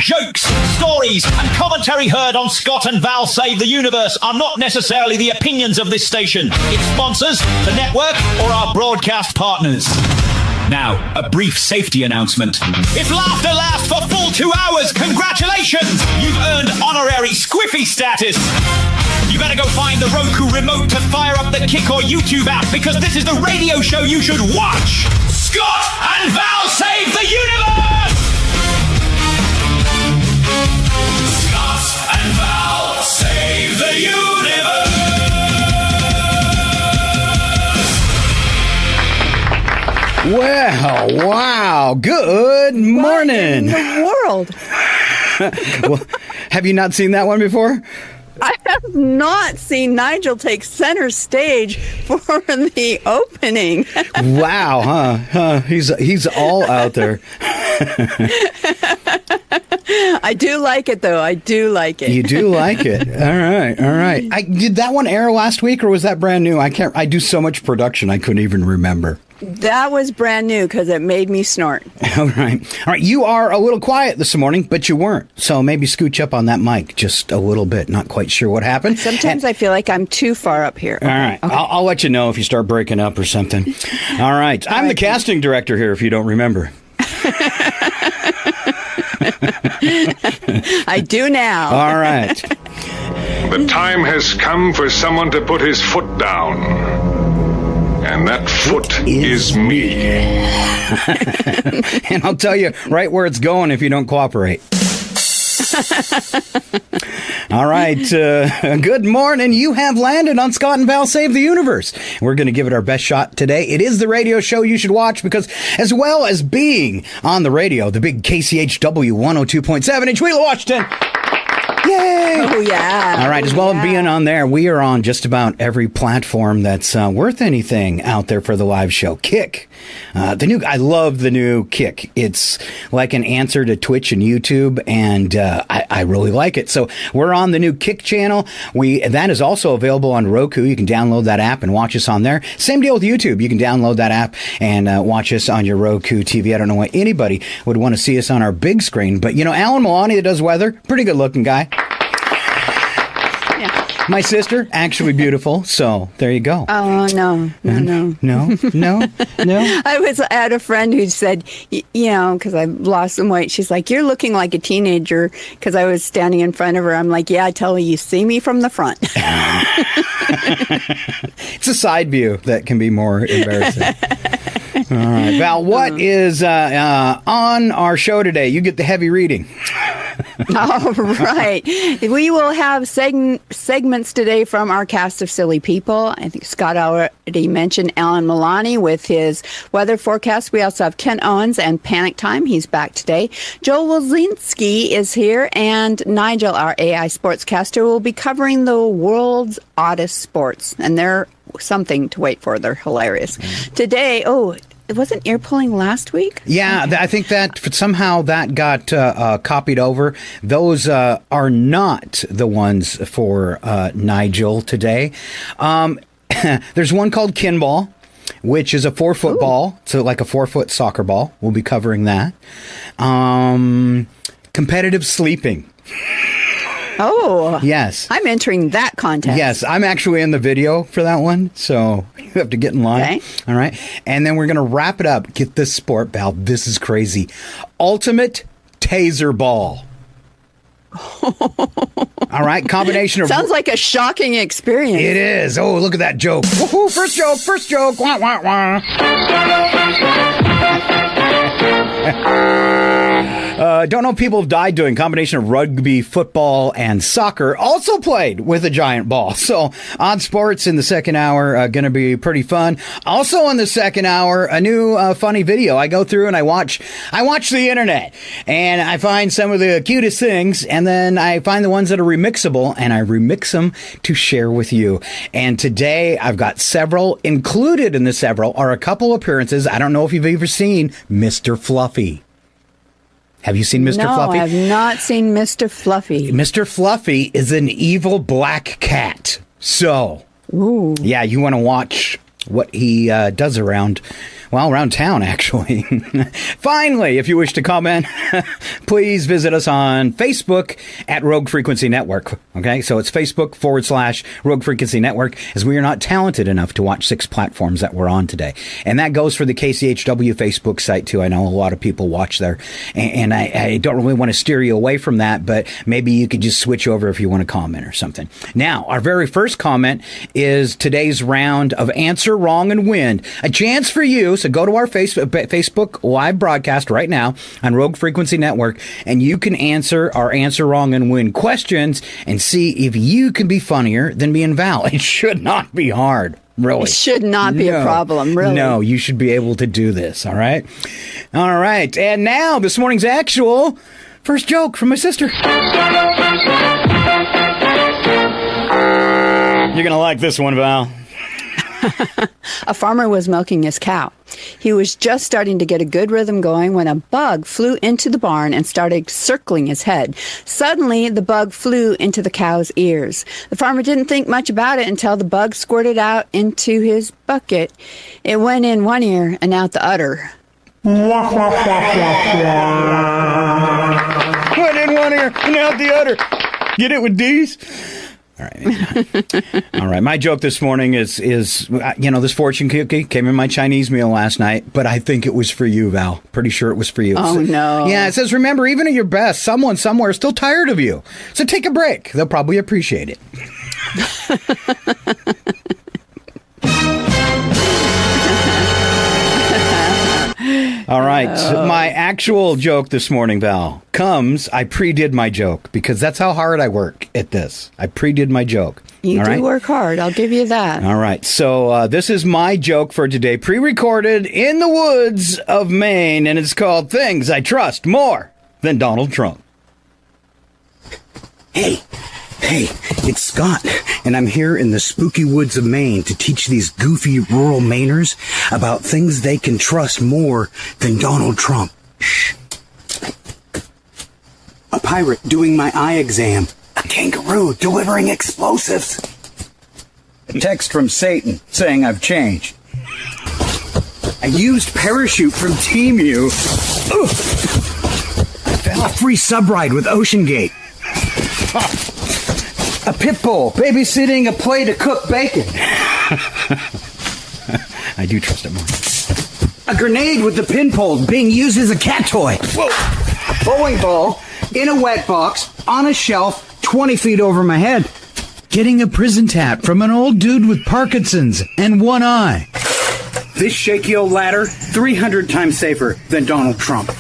Jokes, stories, and commentary heard on Scott and Val Save the Universe are not necessarily the opinions of this station, its sponsors, the network, or our broadcast partners. Now, a brief safety announcement. If laughter lasts for full 2 hours, congratulations! You've earned honorary squiffy status. You better go find the Roku remote to fire up the Kick or YouTube app, because this is the radio show you should watch! Scott and Val Save the Universe! Scott and Val Save the Universe! Well, wow. Good morning. What in the world? Well, have you not seen that one before? I have not seen Nigel take center stage for the opening. Wow, huh? He's all out there. I do like it, though. I do like it. You do like it. All right. Did that one air last week, or was that brand new? I do so much production, I couldn't even remember. That was brand new because it made me snort. All right. You are a little quiet this morning, but you weren't. So maybe scooch up on that mic just a little bit. Not quite sure what happened. Sometimes I feel like I'm too far up here. All right. Okay. I'll let you know if you start breaking up or something. All right. I'm the casting director here, if you don't remember. I do now. All right. The time has come for someone to put his foot down. And that foot is me. And I'll tell you right where it's going if you don't cooperate. All right. Good morning. You have landed on Scott and Val Save the Universe. We're going to give it our best shot today. It is the radio show you should watch because, as well as being on the radio, the big KCHW 102.7 in Tweela, Washington. Yay! Oh, yeah. All right, as well as being on there, we are on just about every platform that's worth anything out there for the live show. Kick. I love the new Kick. It's like an answer to Twitch and YouTube, and I really like it. So we're on the new Kick channel. That is also available on Roku. You can download that app and watch us on there. Same deal with YouTube. You can download that app and watch us on your Roku TV. I don't know why anybody would want to see us on our big screen, but Alan Milani that does weather, pretty good looking guy. My sister, actually beautiful. So there you go. Oh, no. I had a friend who said, because I lost some weight. She's like, you're looking like a teenager, because I was standing in front of her. I'm like, yeah, I tell you see me from the front. It's a side view that can be more embarrassing. All right, Val, what is on our show today? You get the heavy reading. All right. We will have segments today from our cast of silly people. I think Scott already mentioned Alan Milani with his weather forecast. We also have Ken Owens and Panic Time. He's back today. Joel Wozinski is here, and Nigel, our AI Sportscaster, will be covering the world's oddest sports. And they're something to wait for. They're hilarious. Today, it wasn't ear pulling last week? Yeah, I think that somehow that got copied over. Those are not the ones for Nigel today. There's one called Kinball, which is a 4-foot ball. So like a 4-foot soccer ball. We'll be covering that. Competitive sleeping. Oh. Yes. I'm entering that contest. Yes, I'm actually in the video for that one, so you have to get in line. Okay. All right. And then we're going to wrap it up. Get this sport, Val. This is crazy. Ultimate taser ball. All right. Combination of... Sounds like a shocking experience. It is. Oh, look at that joke. Woohoo, first joke. Wah, wah, wah. Don't know people have died doing combination of rugby, football, and soccer. Also played with a giant ball. So odd sports in the second hour going to be pretty fun. Also in the second hour, a new funny video. I go through and I watch the internet, and I find some of the cutest things, and then I find the ones that are remixable, and I remix them to share with you. And today I've got several. Included in the several are a couple appearances. I don't know if you've ever seen Mr. Fluffy. Have you seen Mr. Fluffy? No, I have not seen Mr. Fluffy. Mr. Fluffy is an evil black cat. So, ooh. Yeah, you want to watch what he does around well, around town, actually. Finally, if you wish to comment, please visit us on Facebook at Rogue Frequency Network. Okay, so it's Facebook.com/Rogue Frequency Network, as we are not talented enough to watch 6 platforms that we're on today. And that goes for the KCHW Facebook site, too. I know a lot of people watch there. And I don't really want to steer you away from that, but maybe you could just switch over if you want to comment or something. Now, our very first comment is today's round of Answer Wrong and Win. A chance for you. So go to our Facebook live broadcast right now on Rogue Frequency Network, and you can answer our Answer Wrong and Win questions and see if you can be funnier than me and Val. It should not be hard. Really. It should not be a problem, really. No, you should be able to do this, all right? All right, and now this morning's actual first joke from my sister. You're going to like this one, Val. A farmer was milking his cow. He was just starting to get a good rhythm going when a bug flew into the barn and started circling his head. Suddenly, the bug flew into the cow's ears. The farmer didn't think much about it until the bug squirted out into his bucket. It went in one ear and out the other. Went in one ear and out the other. Get it with D's? All right. All right. My joke this morning is this fortune cookie came in my Chinese meal last night, but I think it was for you, Val. Pretty sure it was for you. Oh, no. Yeah, it says, remember, even at your best, someone somewhere is still tired of you. So take a break. They'll probably appreciate it. All right. My actual joke this morning, Val, I pre-did my joke because that's how hard I work at this. I pre-did my joke. You do work hard. I'll give you that. All right. So this is my joke for today, pre-recorded in the woods of Maine, and it's called Things I Trust More Than Donald Trump. Hey, it's Scott, and I'm here in the spooky woods of Maine to teach these goofy rural Mainers about things they can trust more than Donald Trump. Shh. A pirate doing my eye exam. A kangaroo delivering explosives. A text from Satan saying I've changed. A used parachute from Temu. A free subride with Ocean Gate. A pit bull babysitting a plate of cooked bacon. I do trust it more. A grenade with the pinpole being used as a cat toy. Whoa! A bowling ball in a wet box on a shelf 20 feet over my head. Getting a prison tat from an old dude with Parkinson's and one eye. This shaky old ladder, 300 times safer than Donald Trump.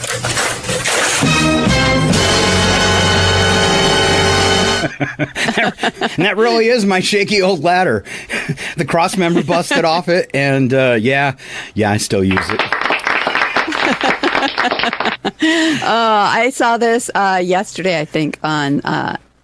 And that really is my shaky old ladder. The cross member busted off it, and yeah, I still use it. I saw this yesterday, I think, on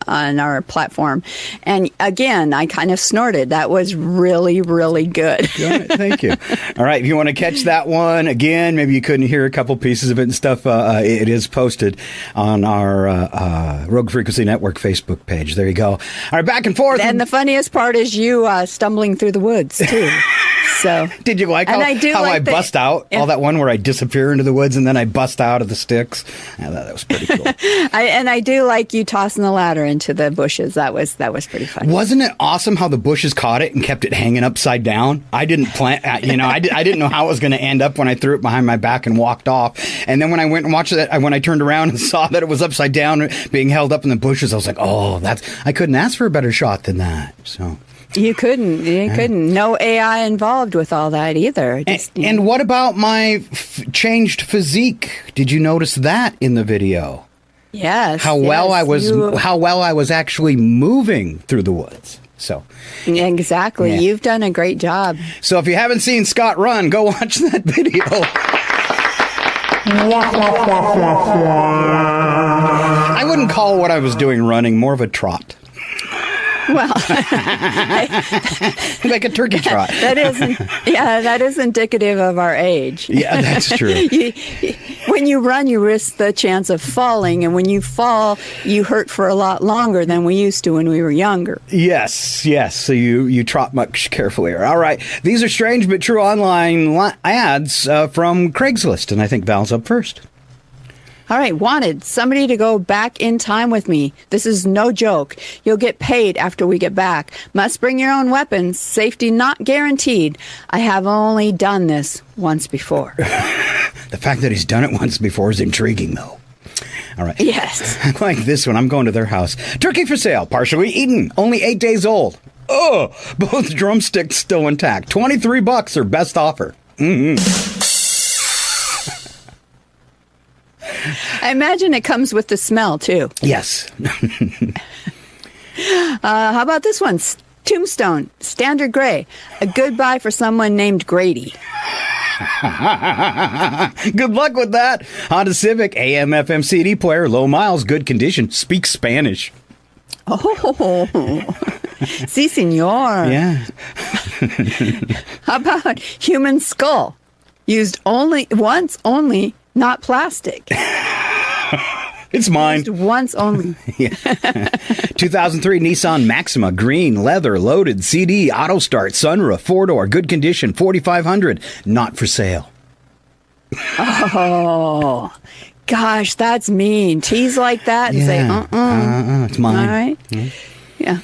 our platform. And again, I kind of snorted. That was really, really good. Good. Thank you. All right. If you want to catch that one again, maybe you couldn't hear a couple pieces of it and stuff. It is posted on our Rogue Frequency Network Facebook page. There you go. All right. Back and forth. And the funniest part is you stumbling through the woods, too. So did you like how I bust out all that one where I disappear into the woods and then I bust out of the sticks? I thought that was pretty cool. I do like you tossing the ladder into the bushes. That was pretty fun. Wasn't it awesome how the bushes caught it and kept it hanging upside down? I didn't plan, I didn't know how it was going to end up when I threw it behind my back and walked off. And then when I went and watched it, when I turned around and saw that it was upside down being held up in the bushes, I was like, oh, I couldn't ask for a better shot than that. So. You couldn't. No AI involved with all that either. And what about my changed physique? Did you notice that in the video? Yes. How well I was actually moving through the woods. So exactly. Yeah. You've done a great job. So if you haven't seen Scott run, go watch that video. I wouldn't call what I was doing running, more of a trot. Well, like a turkey trot. That is indicative of our age. Yeah, that's true. When you run, you risk the chance of falling, and when you fall, you hurt for a lot longer than we used to when we were younger. Yes. So you trot much carefully. All right. These are strange but true online ads from Craigslist, and I think Val's up first. All right, wanted somebody to go back in time with me. This is no joke. You'll get paid after we get back. Must bring your own weapons. Safety not guaranteed. I have only done this once before. The fact that he's done it once before is intriguing, though. All right. Yes. I like this one. I'm going to their house. Turkey for sale, partially eaten, only 8 days old. Oh, both drumsticks still intact. $23 or best offer. Mm-hmm. I imagine it comes with the smell, too. Yes. How about this one? Tombstone, standard gray. A goodbye for someone named Grady. Good luck with that. Honda Civic, AM, FM CD player, low miles, good condition, speaks Spanish. Oh, si, senor. Yeah. How about human skull? Used once only, not plastic. It's mine. Used once only. Yeah. 2003 Nissan Maxima, green, leather, loaded, CD, auto start, sunroof, 4-door, good condition, $4,500, not for sale. Oh, gosh, that's mean. Tease like that and say, it's mine. All right. Yeah.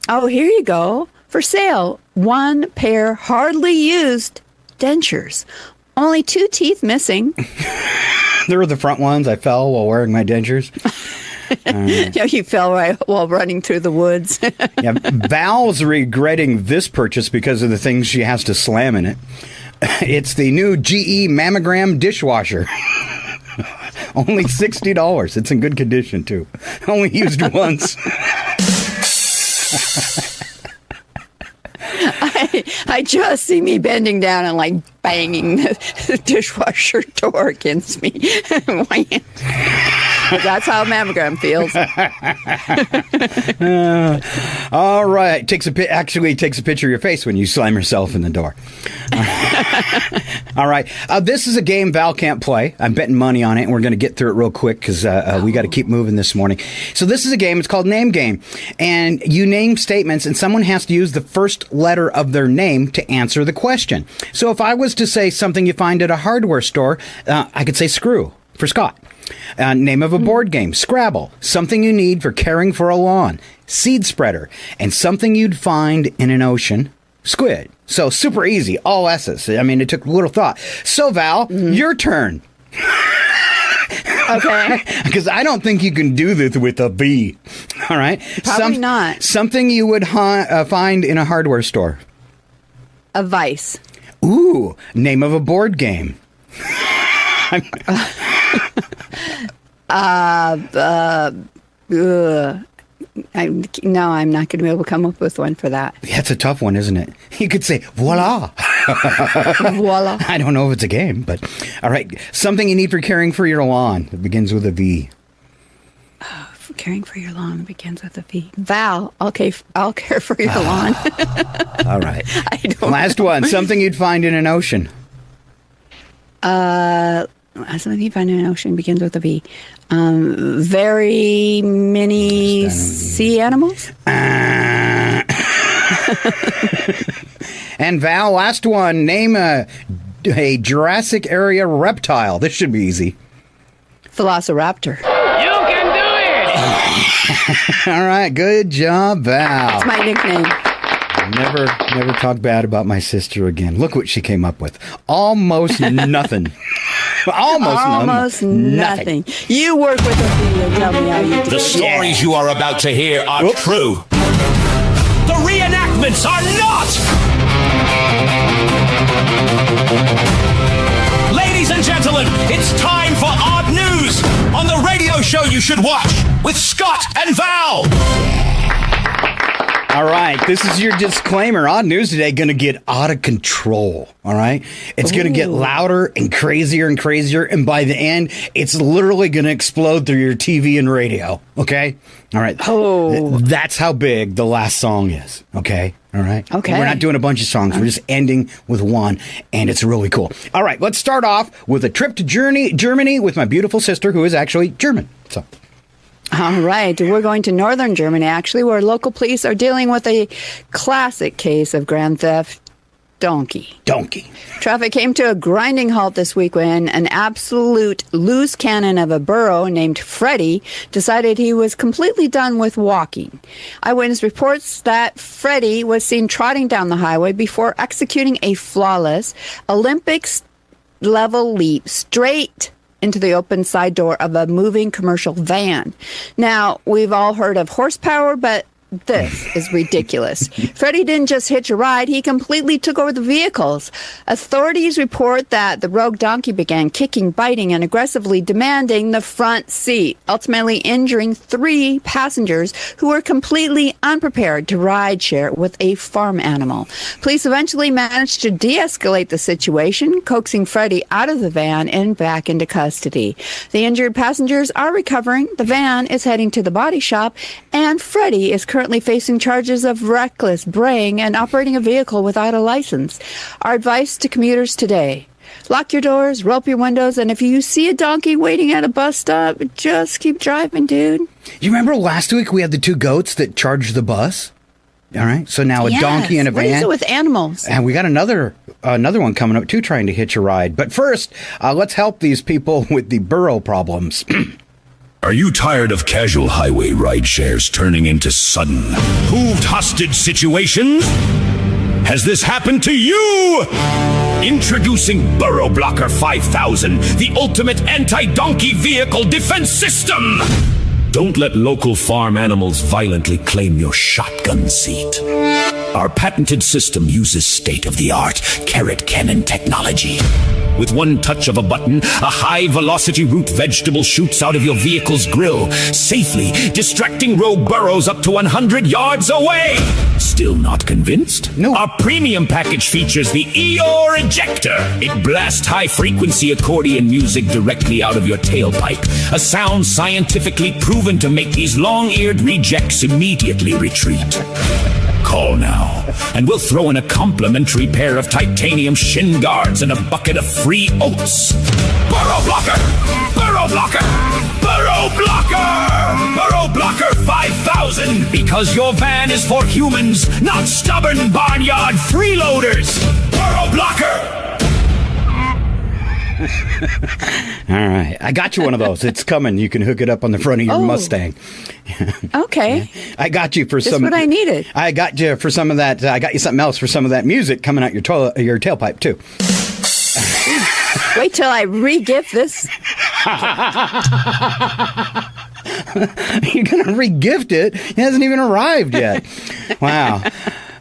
Oh, here you go. For sale, one pair hardly used dentures. Only 2 teeth missing. There were the front ones. I fell while wearing my dentures. Yeah, you fell right while running through the woods. Yeah, Val's regretting this purchase because of the things she has to slam in it. It's the new GE mammogram dishwasher. Only $60. It's in good condition, too. Only used once. I just see me bending down and like banging the dishwasher door against me. That's how a mammogram feels. All right. Actually takes a picture of your face when you slam yourself in the door. All right. This is a game Val can't play. I'm betting money on it, and we're going to get through it real quick because we got to keep moving this morning. So this is a game. It's called Name Game. And you name statements, and someone has to use the first letter of their name to answer the question. So if I was to say something you find at a hardware store, I could say screw for Scott. Name of a board game, Scrabble. Something you need for caring for a lawn, seed spreader. And something you'd find in an ocean, squid. So super easy, all S's. I mean, it took little thought. So Val, your turn. Okay. Because I don't think you can do this with a V. All right? Probably not. Something you would find in a hardware store. A vice. Ooh, name of a board game. No, I'm not going to be able to come up with one for that. That's a tough one, isn't it? You could say, voila. Voila. I don't know if it's a game, but all right. Something you need for caring for your lawn. It begins with a V. For caring for your lawn begins with a V. Val, okay, I'll care for your lawn. All right. I don't Last know. one. Something you'd find in an ocean. Something you find in an ocean begins with a V. Very many sea animals. And Val, last one. Name a Jurassic area reptile. This should be easy. Velociraptor. You can do it! All right, good job, Val. That's my nickname. Never talk bad about my sister again. Look what she came up with. Almost nothing. Almost nothing. You work with a video. Tell me how you do. The stories you are about to hear are true. The reenactments are not! Ladies and gentlemen, it's time for Odd News on the radio show you should watch with Scott and Val. All right, this is your disclaimer. Odd news today going to get out of control. All right, it's going to get louder and crazier, and by the end, it's literally going to explode through your TV and radio. Okay, all right. Oh, that's how big the last song is. Okay, all right. Okay, we're not doing a bunch of songs. We're just ending with one, and it's really cool. All right, let's start off with a trip to Germany with my beautiful sister, who is actually German. So. All right. We're going to northern Germany, actually, where local police are dealing with a classic case of grand theft donkey. Traffic came to a grinding halt this week when an absolute loose cannon of a burro named Freddie decided he was completely done with walking. Eyewitness reports that Freddie was seen trotting down the highway before executing a flawless Olympics-level leap straight into the open side door of a moving commercial van. Now, we've all heard of horsepower, but this is ridiculous. Freddie didn't just hitch a ride, he completely took over the vehicles. Authorities report that the rogue donkey began kicking, biting, and aggressively demanding the front seat, ultimately injuring 3 passengers who were completely unprepared to ride share with a farm animal. Police eventually managed to de-escalate the situation, coaxing Freddie out of the van and back into custody. The injured passengers are recovering, the van is heading to the body shop, and Freddie is currently facing charges of reckless braying and operating a vehicle without a license. Our advice to commuters today: lock your doors, roll up your windows, and if you see a donkey waiting at a bus stop, just keep driving, dude. You remember last week we had the 2 goats that charged the bus? All right, so now a donkey and a van. What is it with animals? And we got another one coming up too, trying to hitch a ride. But first, let's help these people with the burro problems. Are you tired of casual highway ride shares turning into sudden, proved hostage situations? Has this happened to you? Introducing Burrow Blocker 5000, the ultimate anti-donkey vehicle defense system! Don't let local farm animals violently claim your shotgun seat. Our patented system uses state-of-the-art carrot cannon technology. With one touch of a button, a high-velocity root vegetable shoots out of your vehicle's grill, safely distracting rogue burrows up to 100 yards away. Still not convinced? No. Our premium package features the Eeyore Ejector. It blasts high-frequency accordion music directly out of your tailpipe, a sound scientifically proven to make these long-eared rejects immediately retreat. Call now, and we'll throw in a complimentary pair of titanium shin guards and a bucket of free oats. Burrow Blocker! Burrow Blocker! Burrow Blocker! Burrow Blocker 5000! Because your van is for humans, not stubborn barnyard freeloaders! Burrow Blocker! All right. I got you one of those. It's coming. You can hook it up on the front of your Mustang. Okay. I got you for some. That's what I needed. I got you for some of that. I got you something else for some of that music coming out your tailpipe, too. Wait till I re-gift this. You're going to re-gift it? It hasn't even arrived yet. Wow.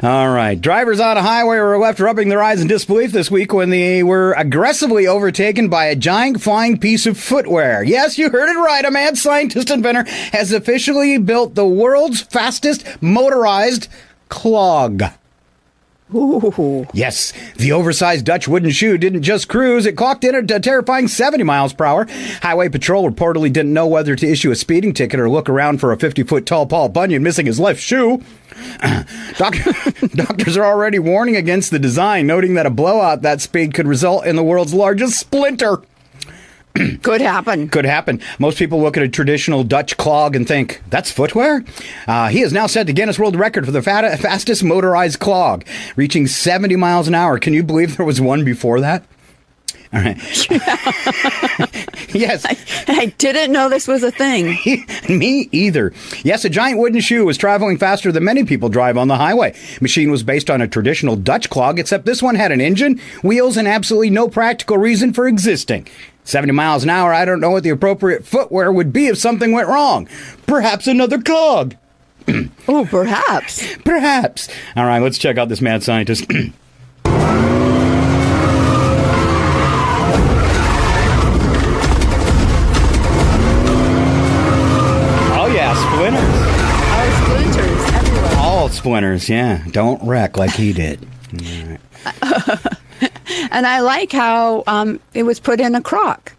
All right. Drivers on a highway were left rubbing their eyes in disbelief this week when they were aggressively overtaken by a giant flying piece of footwear. Yes, you heard it right. A mad scientist inventor has officially built the world's fastest motorized clog. Ooh. Yes, the oversized Dutch wooden shoe didn't just cruise, it clocked in at a terrifying 70 miles per hour. Highway Patrol reportedly didn't know whether to issue a speeding ticket or look around for a 50-foot tall Paul Bunyan missing his left shoe. Doctors are already warning against the design, noting that a blowout that speed could result in the world's largest splinter. Could happen. Could happen. Most people look at a traditional Dutch clog and think, that's footwear? He is now set the Guinness World Record for the fastest motorized clog, reaching 70 miles an hour. Can you believe there was one before that? All right. Yes. I didn't know this was a thing. Me either. Yes, a giant wooden shoe was traveling faster than many people drive on the highway. Machine was based on a traditional Dutch clog, except this one had an engine, wheels, and absolutely no practical reason for existing. 70 miles an hour, I don't know what the appropriate footwear would be if something went wrong. Perhaps another clog. Oh, perhaps. Perhaps. All right, let's check out this mad scientist. splinters. Yeah, don't wreck like he did. All right. And I like how it was put in a crock.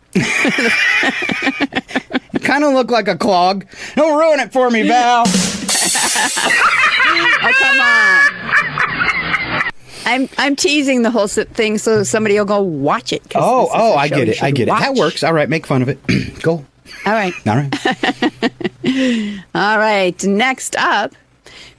It kind of looked like a clog. Don't ruin it for me, Val. Oh, come on. I'm teasing the whole thing so somebody will go watch it. Oh, I get it. I get it. That works. All right, make fun of it. Go. All right. All right. All right. Next up.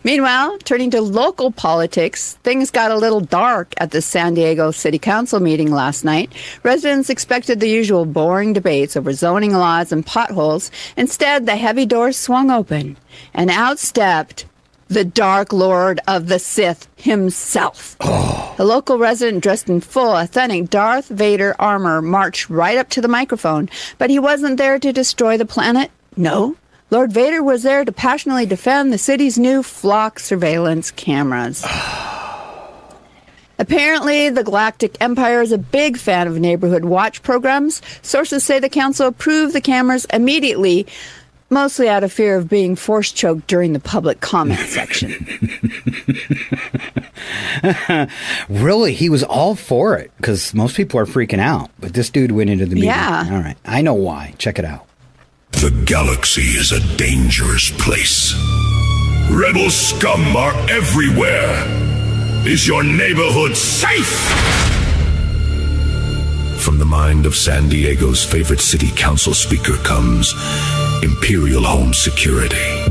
Meanwhile, turning to local politics, things got a little dark at the San Diego City Council meeting last night. Residents expected the usual boring debates over zoning laws and potholes. Instead, the heavy doors swung open, and out stepped the Dark Lord of the Sith himself. A local resident dressed in full, authentic Darth Vader armor marched right up to the microphone, but he wasn't there to destroy the planet. No. Lord Vader was there to passionately defend the city's new flock surveillance cameras. Apparently, the Galactic Empire is a big fan of neighborhood watch programs. Sources say the council approved the cameras immediately, mostly out of fear of being force choked during the public comment section. Really? He was all for it, because most people are freaking out. But this dude went into the meeting. Yeah. All right. I know why. Check it out. The galaxy is a dangerous place. Rebel scum are everywhere. Is your neighborhood safe? From the mind of San Diego's favorite city council speaker comes Imperial Home Security.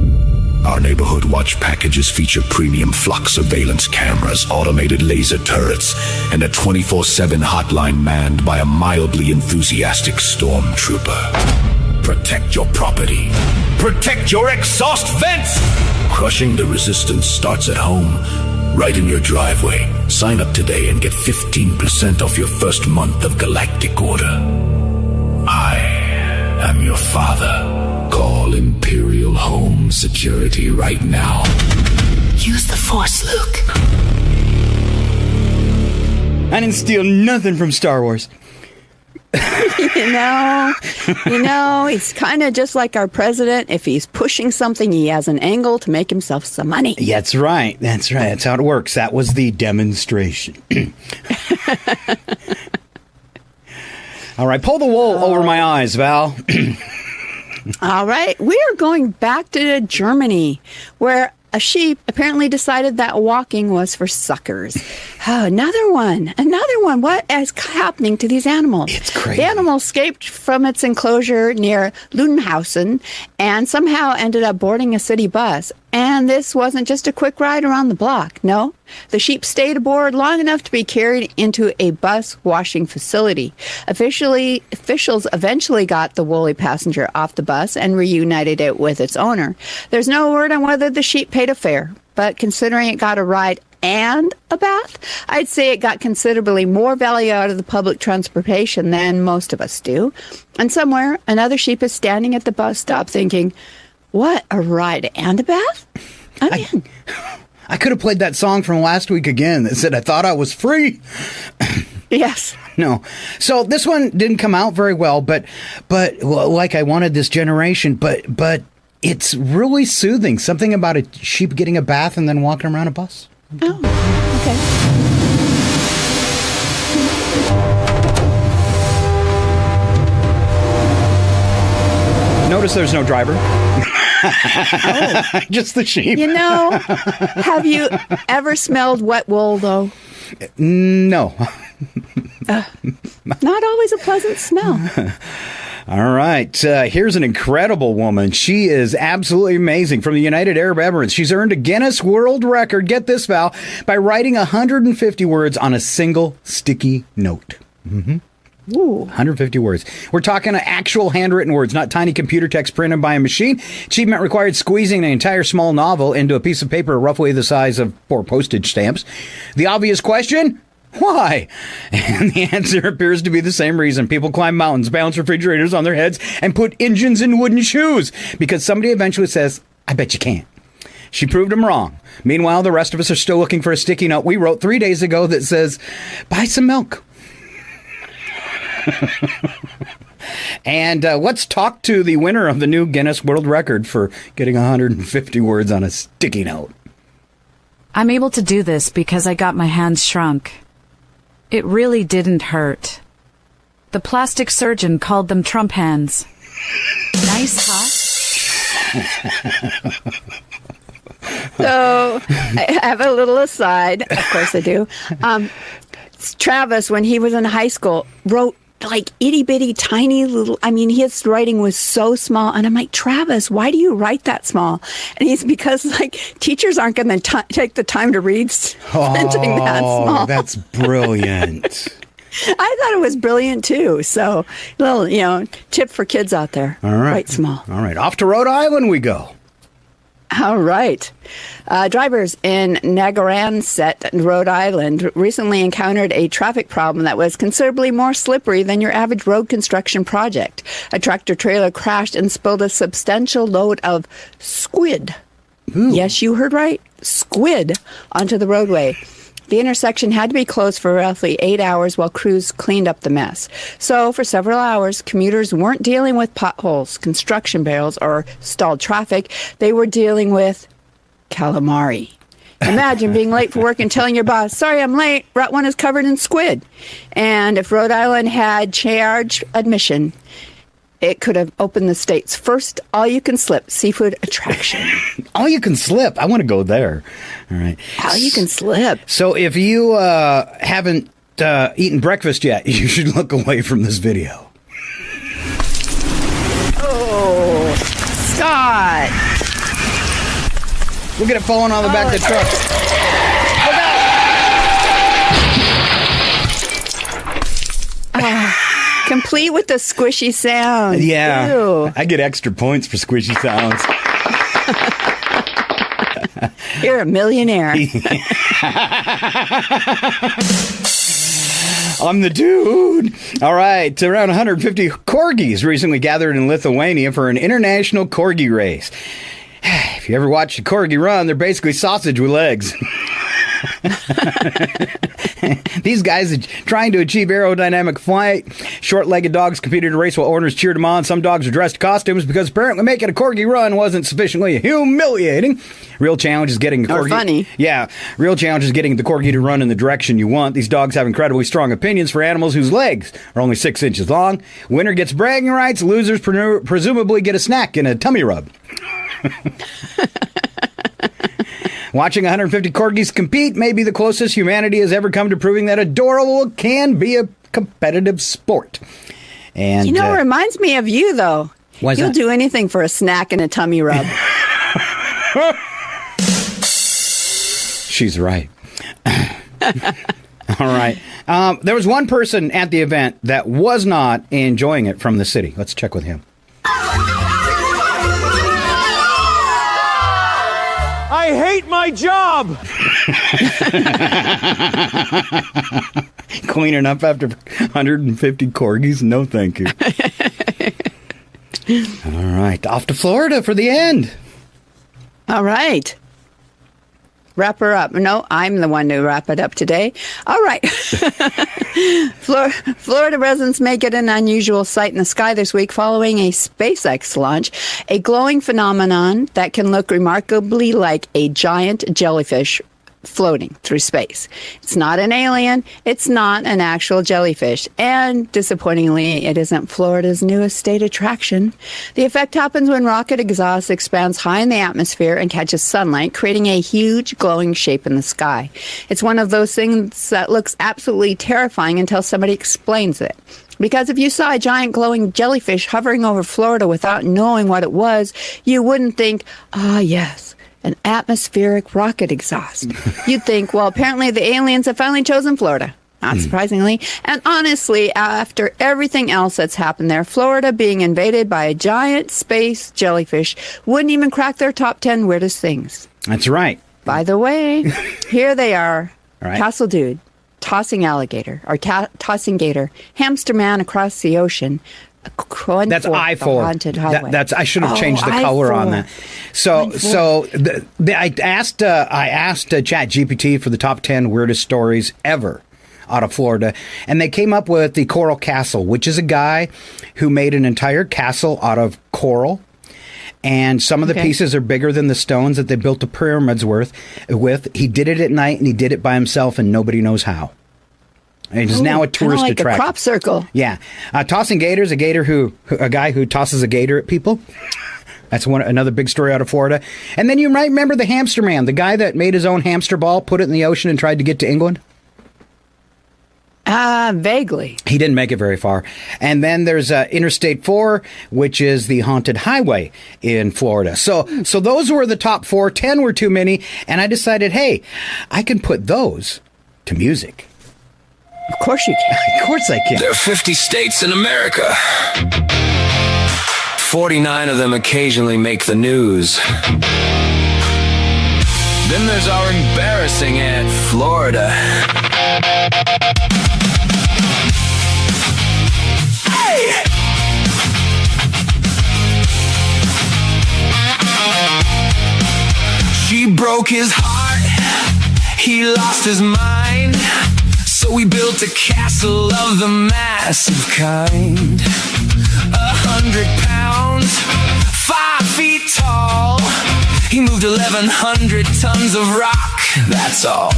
Our neighborhood watch packages feature premium flock surveillance cameras, automated laser turrets, and a 24/7 hotline manned by a mildly enthusiastic stormtrooper. Protect your property. Protect your exhaust vents! Crushing the resistance starts at home, right in your driveway. Sign up today and get 15% off your first month of Galactic Order. I am your father. Call Imperial Home Security right now. Use the Force, Luke. I didn't steal nothing from Star Wars. You know, he's kind of just like our president. If he's pushing something, he has an angle to make himself some money. That's right. That's right. That's how it works. That was the demonstration. All right. Pull the wool over my eyes, Val. All right. We are going back to Germany, where a sheep apparently decided that walking was for suckers. Oh, another one. What is happening to these animals? It's crazy. The animal escaped from its enclosure near Ludenhausen and somehow ended up boarding a city bus. And this wasn't just a quick ride around the block. No, the sheep stayed aboard long enough to be carried into a bus washing facility. Officials eventually got the woolly passenger off the bus and reunited it with its owner. There's no word on whether the sheep paid a fare, but considering it got a ride and a bath, I'd say it got considerably more value out of the public transportation than most of us do. And somewhere, another sheep is standing at the bus stop thinking, what, a ride and a bath? I'm in. I could have played that song from last week again that said, I thought I was free. Yes. No. So this one didn't come out very well, but like I wanted this generation, but it's really soothing. Something about a sheep getting a bath and then walking around a bus. Oh, okay. Notice there's no driver. Just the sheep. You know, have you ever smelled wet wool, though? No. Not always a pleasant smell. All right. Here's an incredible woman. She is absolutely amazing. From the United Arab Emirates. She's earned a Guinness World Record, get this, Val, by writing 150 words on a single sticky note. Mm-hmm. Ooh. 150 words. We're talking actual handwritten words, not tiny computer text printed by a machine. Achievement required squeezing an entire small novel into a piece of paper roughly the size of 4 postage stamps. The obvious question? Why? And the answer appears to be the same reason. People climb mountains, balance refrigerators on their heads, and put engines in wooden shoes. Because somebody eventually says, I bet you can't. She proved them wrong. Meanwhile, the rest of us are still looking for a sticky note we wrote 3 days ago that says, buy some milk. And let's talk to the winner of the new Guinness World Record for getting 150 words on a sticky note. I'm able to do this because I got my hands shrunk. It really didn't hurt. The plastic surgeon called them Trump hands. Nice, huh? So, I have a little aside. Of course I do. Travis, when he was in high school, wrote like itty bitty tiny little, his writing was so small. And I'm like, Travis, why do you write that small? And he's because like teachers aren't going to take the time to read something that small. That's brilliant. I thought it was brilliant too. So, little, tip for kids out there. All right. Write small. All right. Off to Rhode Island we go. All right. Drivers in Narragansett, Rhode Island, recently encountered a traffic problem that was considerably more slippery than your average road construction project. A tractor-trailer crashed and spilled a substantial load of squid. Ooh. Yes, you heard right. Squid onto the roadway. The intersection had to be closed for roughly 8 hours while crews cleaned up the mess. So, for several hours, commuters weren't dealing with potholes, construction barrels, or stalled traffic. They were dealing with calamari. Imagine being late for work and telling your boss, sorry, I'm late. Route 1 is covered in squid. And if Rhode Island had charged admission, it could have opened the state's first all-you-can-slip seafood attraction. All-you-can-slip? I want to go there. All right. All-you-can-slip. So if you haven't eaten breakfast yet, you should look away from this video. Oh, Scott. Look at it falling on the back of the truck. Look out! Complete with the squishy sound. Yeah. Ew. I get extra points for squishy sounds. You're a millionaire. I'm the dude. All right. Around 150 corgis recently gathered in Lithuania for an international corgi race. If you ever watch a corgi run, they're basically sausage with legs. These guys are trying to achieve aerodynamic flight. Short-legged dogs competed in a race while owners cheered them on. Some dogs were dressed in costumes because apparently making a corgi run wasn't sufficiently humiliating. Real challenge is getting the corgi. Or funny. Yeah, real challenge is getting the corgi to run in the direction you want. These dogs have incredibly strong opinions for animals whose legs are only 6 inches long. Winner gets bragging rights. Losers presumably get a snack and a tummy rub. Watching 150 corgis compete may be the closest humanity has ever come to proving that adorable can be a competitive sport. And it reminds me of you, though. Why's You'll that? do anything for a snack and a tummy rub. She's right. All right. There was one person at the event that was not enjoying it from the city. Let's check with him. I hate my job. Cleaning up after 150 corgis? No, thank you. All right. Off to Florida for the end. All right. Wrap her up. No, I'm the one to wrap it up today. All right. Florida residents may get an unusual sight in the sky this week following a SpaceX launch, a glowing phenomenon that can look remarkably like a giant jellyfish floating through space. It's not an alien. It's not an actual jellyfish. And disappointingly, it isn't Florida's newest state attraction. The effect happens when rocket exhaust expands high in the atmosphere and catches sunlight, creating a huge glowing shape in the sky. It's one of those things that looks absolutely terrifying until somebody explains it. Because if you saw a giant glowing jellyfish hovering over Florida without knowing what it was, you wouldn't think, yes, an atmospheric rocket exhaust. You'd think, well, apparently the aliens have finally chosen Florida. Not surprisingly. And honestly, after everything else that's happened there, Florida being invaded by a giant space jellyfish wouldn't even crack their top 10 weirdest things. That's right. By the way, here they are. All right. Castle Dude, tossing alligator, or tossing gator, hamster man across the ocean. That's I-4. Haunted highway. That's I should have changed the color on that. So I asked ChatGPT for the top 10 weirdest stories ever out of Florida, and they came up with the Coral Castle, which is a guy who made an entire castle out of coral, And some of the pieces are bigger than the stones that they built the pyramids with. He did it at night, and he did it by himself, and nobody knows how. And it is now a tourist like attraction. A crop circle. Yeah. Tossing gators, a guy who tosses a gator at people. That's another big story out of Florida. And then you might remember the hamster man, the guy that made his own hamster ball, put it in the ocean, and tried to get to England. Vaguely. He didn't make it very far. And then there's Interstate 4, which is the haunted highway in Florida. So those were the top 4. 10 were too many. And I decided, hey, I can put those to music. Of course you can. Of course I can. There are 50 states in America. 49 of them occasionally make the news. Then there's our embarrassing Aunt Florida. She broke his heart, he lost his mind, so we built a castle of the massive kind. 100 pounds, 5 feet tall, he moved 1,100 tons of rock, that's all.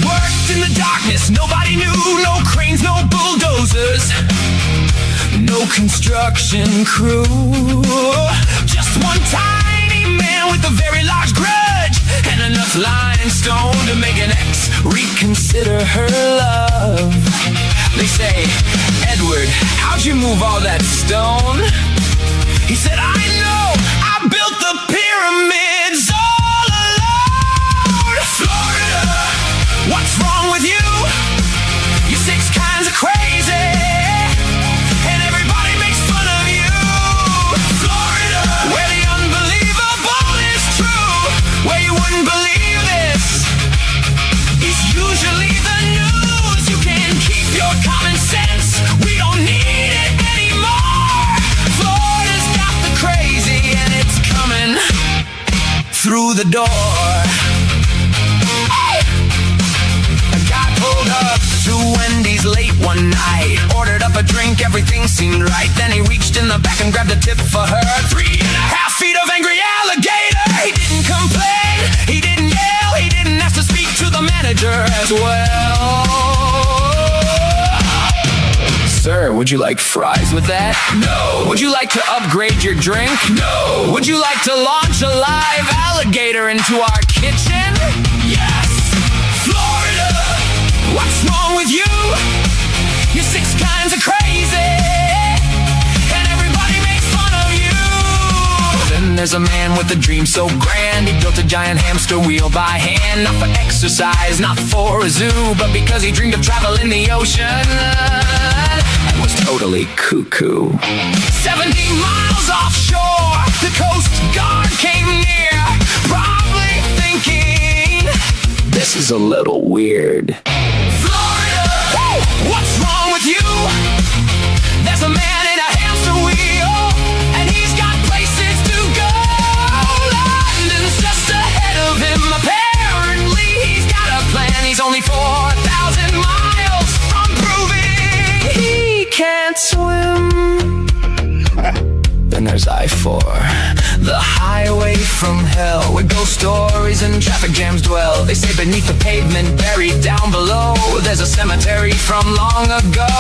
Worked in the darkness, nobody knew, no cranes, no bulldozers, no construction crew, just one tiny man with a very large grudge and enough limestone to make an ex reconsider her love. They say, Edward, how'd you move all that stone? He said, I know, I built the pyramids all alone. Florida, what's wrong with you? You're 6 kinds of crazy. Through the door, I got pulled up to Wendy's late one night, ordered up a drink, everything seemed right. Then he reached in the back and grabbed a tip for her. 3.5 feet of angry alligator. He didn't complain, he didn't yell, he didn't ask to speak to the manager as well. Sir, would you like fries with that? No. Would you like to upgrade your drink? No. Would you like to launch a live alligator into our kitchen? Yes. Florida, what's wrong with you? You're 6 kinds of crazy, and everybody makes fun of you. Then there's a man with a dream so grand, he built a giant hamster wheel by hand, not for exercise, not for a zoo, but because he dreamed of travel in the ocean. That was totally cuckoo. 70 miles offshore, the Coast Guard came near, probably thinking, this is a little weird. Florida, what's wrong with you? There's a man in a hamster wheel, and he's got places to go. London's just ahead of him, apparently he's got a plan. He's only 4,000 miles from proving he can't swim. Then there's I-4, the highway from hell, where ghost stories and traffic jams dwell. They say beneath the pavement, buried down below, there's a cemetery from long ago.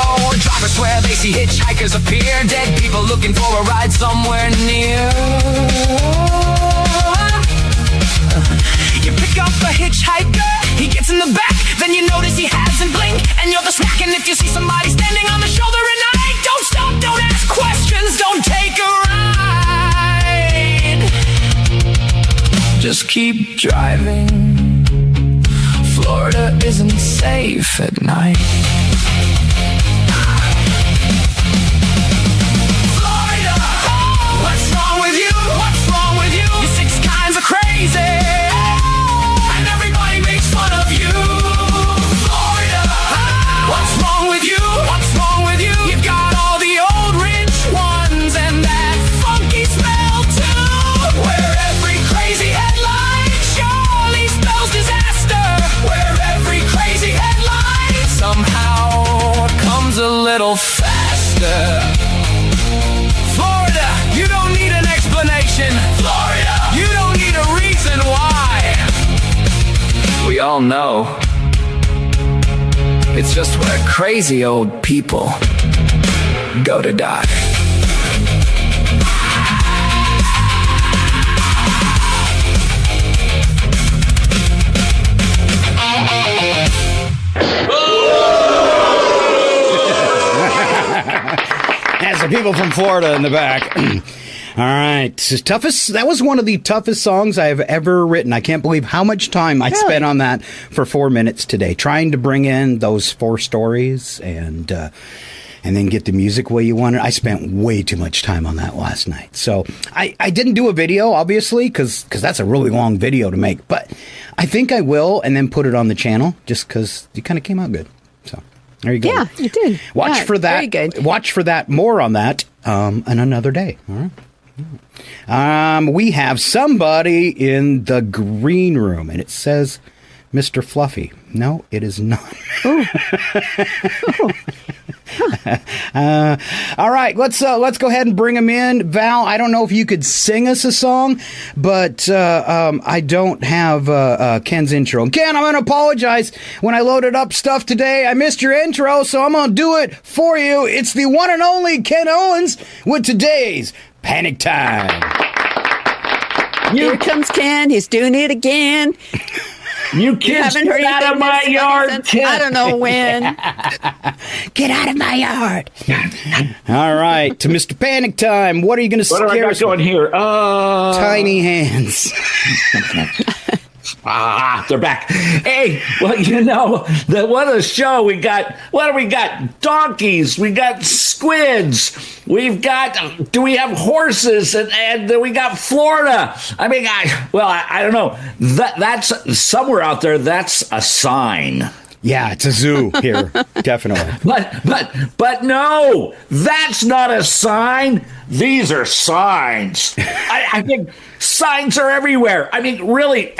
Drivers swear they see hitchhikers appear, dead people looking for a ride somewhere near. You pick up a hitchhiker, he gets in the back, then you notice he hasn't blinked, and you're the snack. And if you see somebody standing on the shoulder at night, don't stop, don't ask questions, don't take a ride. Just keep driving. Florida isn't safe at night. Florida, what's wrong with you? What's wrong with you? You're 6 kinds of crazy. What's wrong with you? What's wrong with you? You've got all the old rich ones and that funky smell too. Where every crazy headline surely spells disaster. Where every crazy headline somehow all know. It's just where crazy old people go to die. That's the people from Florida in the back. All right. That was one of the toughest songs I have ever written. I can't believe how much time I spent on that for 4 minutes today, trying to bring in those 4 stories and then get the music where you want it. I spent way too much time on that last night. So I didn't do a video, obviously, because that's a really long video to make. But I think I will, and then put it on the channel, just because you kind of came out good. So there you go. Yeah, you did. Watch for that. Very good. Watch for that. More on that on another day. All right. We have somebody in the green room, and it says Mr. Fluffy. No, it is not. All right, let's go ahead and bring him in. Val, I don't know if you could sing us a song, but I don't have Ken's intro. Ken, I'm going to apologize. When I loaded up stuff today, I missed your intro, so I'm going to do it for you. It's the one and only Ken Owens with today's Panic Time. Here comes Ken. He's doing it again. You kids, haven't heard get out of my yard, Ken. I don't know when. Get out of my yard. All right, to Mr. Panic Time. What are you going to scare us? What do I got going here? Tiny hands. They're back. Hey, well, what a show. We got, what do we got? Donkeys. We got squids. We've got, do we have horses? And then we got Florida. I mean, I don't know. That's somewhere out there. That's a sign. Yeah, it's a zoo here, definitely. But no, that's not a sign. These are signs. I think signs are everywhere. I mean, really,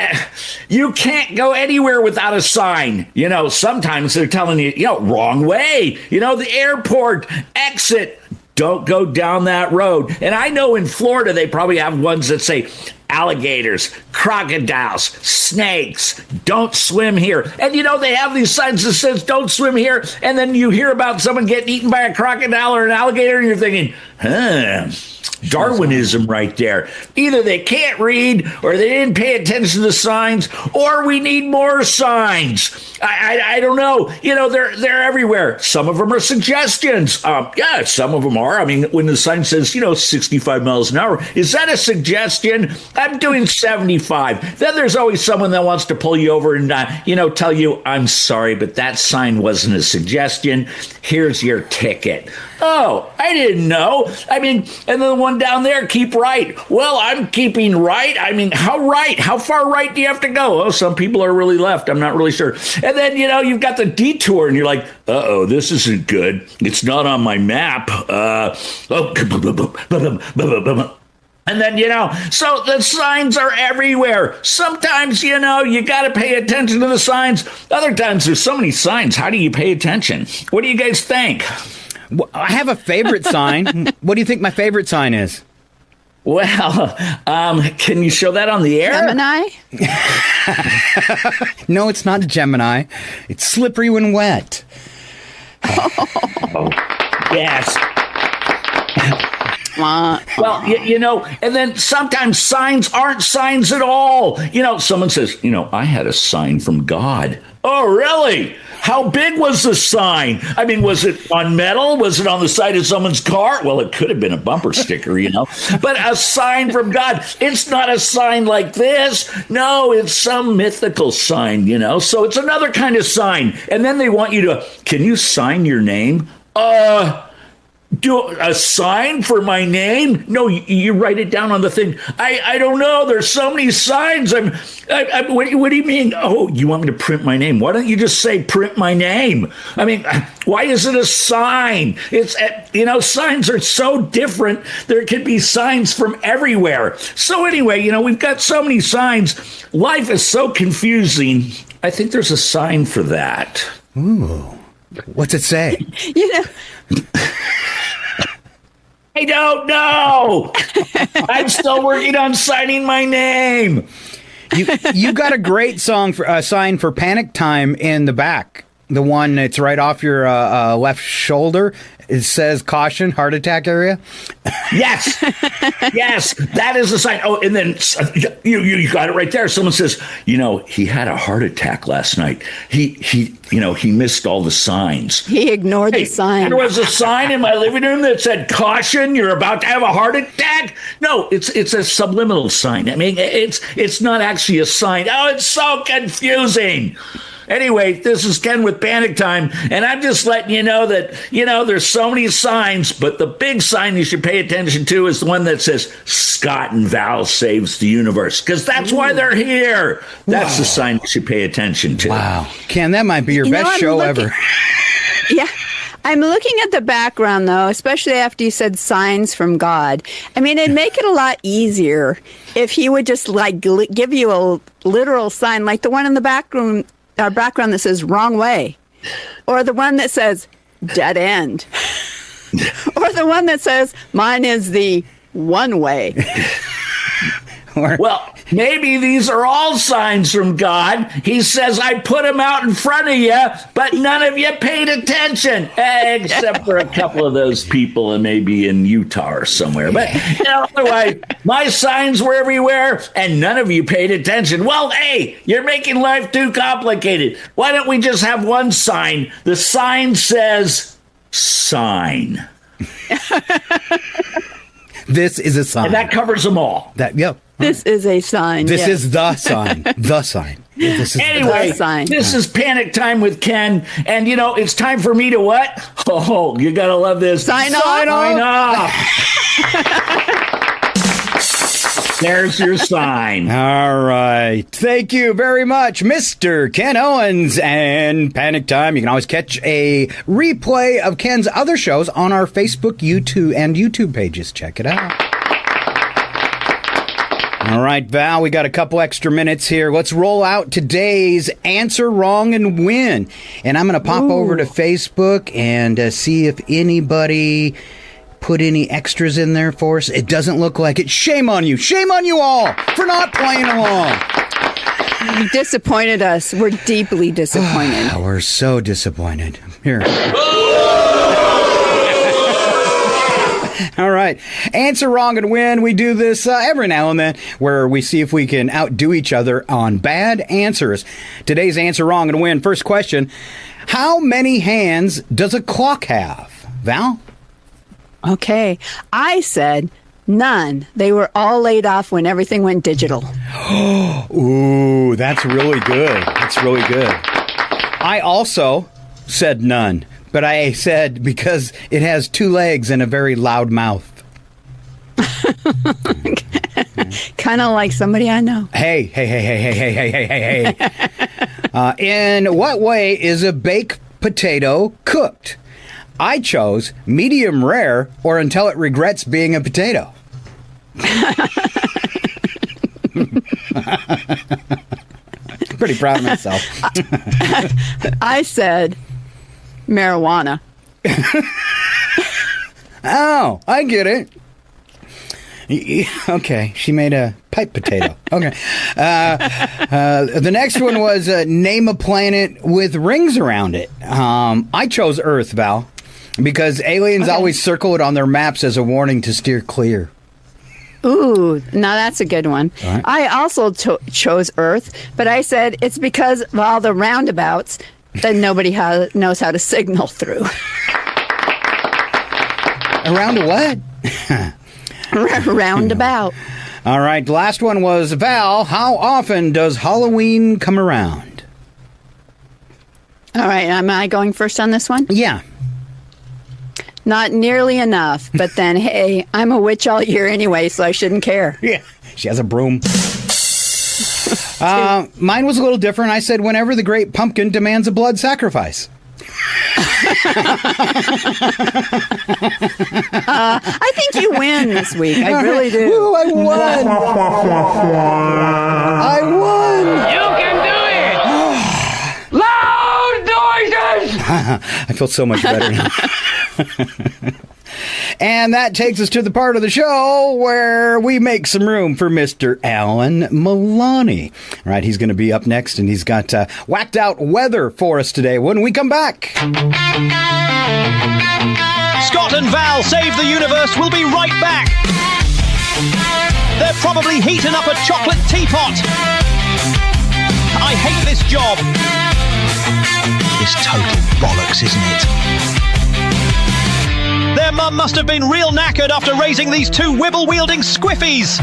you can't go anywhere without a sign. Sometimes they're telling you, wrong way. The airport, exit, don't go down that road. And I know in Florida, they probably have ones that say, alligators, crocodiles, snakes, don't swim here. And they have these signs that says don't swim here, and then you hear about someone getting eaten by a crocodile or an alligator, and you're thinking, Darwinism right there. Either they can't read, or they didn't pay attention to the signs, or we need more signs. I don't know. They're everywhere. Some of them are suggestions. Yeah, some of them are. I mean, when the sign says, 65 miles an hour, is that a suggestion? I'm doing 75. Then there's always someone that wants to pull you over and, tell you, I'm sorry, but that sign wasn't a suggestion. Here's your ticket. Oh, I didn't know. I mean, and then the one down there, keep right. Well, I'm keeping right. I mean, how right? How far right do you have to go? Oh, some people are really left. I'm not really sure. And then, you've got the detour and you're like, uh-oh, this isn't good. It's not on my map. And then, so the signs are everywhere. Sometimes, you got to pay attention to the signs. Other times, there's so many signs. How do you pay attention? What do you guys think? Well, I have a favorite sign. What do you think my favorite sign is? Well, can you show that on the air? Gemini? No, it's not Gemini. It's slippery when wet. Oh, yes. Well, and then sometimes signs aren't signs at all. Someone says, I had a sign from God. Oh, really? How big was the sign? I mean, was it on metal? Was it on the side of someone's car? Well, it could have been a bumper sticker, But a sign from God. It's not a sign like this. No, it's some mythical sign, So it's another kind of sign. And then they want you to, can you sign your name? Do a sign for my name? No, you write it down on the thing. I don't know. There's so many signs. What do you mean? Oh, you want me to print my name? Why don't you just say print my name? I mean, why is it a sign? It's, signs are so different. There can be signs from everywhere. So anyway, we've got so many signs. Life is so confusing. I think there's a sign for that. Ooh. What's it say? I don't know. I'm still working on signing my name. You've got a great sign for panic time in the back. The one that's right off your left shoulder. It says caution, heart attack area. Yes. Yes, that is the sign. Oh, and then you got it right there. Someone says, he had a heart attack last night. He missed all the signs. He ignored the sign. There was a sign in my living room that said, caution, you're about to have a heart attack. No, it's a subliminal sign. I mean, it's not actually a sign. Oh, it's so confusing. Anyway, this is Ken with Panic Time, and I'm just letting you know that, there's so many signs, but the big sign you should pay attention to is the one that says Scott and Val saves the universe, because that's why they're here. That's the sign you should pay attention to. Wow. Ken, that might be your best show ever. Yeah. I'm looking at the background, though, especially after you said signs from God. I mean, it'd make it a lot easier if he would just, give you a literal sign, like the one in the background that says wrong way, or the one that says dead end, or the one that says mine is the one way. Well, maybe these are all signs from God. He says, I put them out in front of you, but none of you paid attention, except for a couple of those people, and maybe in Utah or somewhere. But otherwise, my signs were everywhere, and none of you paid attention. Well, hey, you're making life too complicated. Why don't we just have one sign? The sign says sign. This is a sign. And that covers them all. This is a sign. This is the sign. The sign. Anyway, this is Panic Time with Ken. And, it's time for me to what? Oh, you got to love this. Sign off. There's your sign. All right. Thank you very much, Mr. Ken Owens and Panic Time. You can always catch a replay of Ken's other shows on our Facebook, YouTube pages. Check it out. All right, Val, we got a couple extra minutes here. Let's roll out today's Answer Wrong and Win. And I'm going to pop over to Facebook and see if anybody put any extras in there for us. It doesn't look like it. Shame on you. Shame on you all for not playing along. You disappointed us. We're deeply disappointed. We're so disappointed. Here. All right. Answer Wrong and Win. We do this every now and then where we see if we can outdo each other on bad answers. Today's Answer Wrong and Win. First question. How many hands does a clock have? Val? Okay. I said none. They were all laid off when everything went digital. Ooh, that's really good. That's really good. I also said none. But I said because it has two legs and a very loud mouth. Kind of like somebody I know. Hey. In what way is a baked potato cooked? I chose medium rare or until it regrets being a potato. Pretty proud of myself. I said marijuana. Oh, I get it. Okay, she made a pipe potato. Okay. The next one was name a planet with rings around it. I chose Earth, Val, because aliens always circle it on their maps as a warning to steer clear. Ooh, now that's a good one. Right. I also chose Earth, but I said it's because of all the roundabouts that nobody knows how to signal through. Around a what? Roundabout. All right, the last one was, Val, how often does Halloween come around? All right, am I going first on this one? Yeah. Not nearly enough, but then, hey, I'm a witch all year anyway, so I shouldn't care. Yeah, she has a broom. Mine was a little different. I said whenever the great pumpkin demands a blood sacrifice. I think you win this week. I really do. Ooh, I won. I won. You can do it. Loud noises. I feel so much better now. And that takes us to the part of the show where we make some room for Mr. Alan Milani. All right, he's going to be up next, and he's got whacked out weather for us today when we come back. Scott and Val Save the Universe will be right back. They're probably heating up a chocolate teapot. I hate this job. It's total bollocks, isn't it? Their mum must have been real knackered after raising these two wibble-wielding squiffies.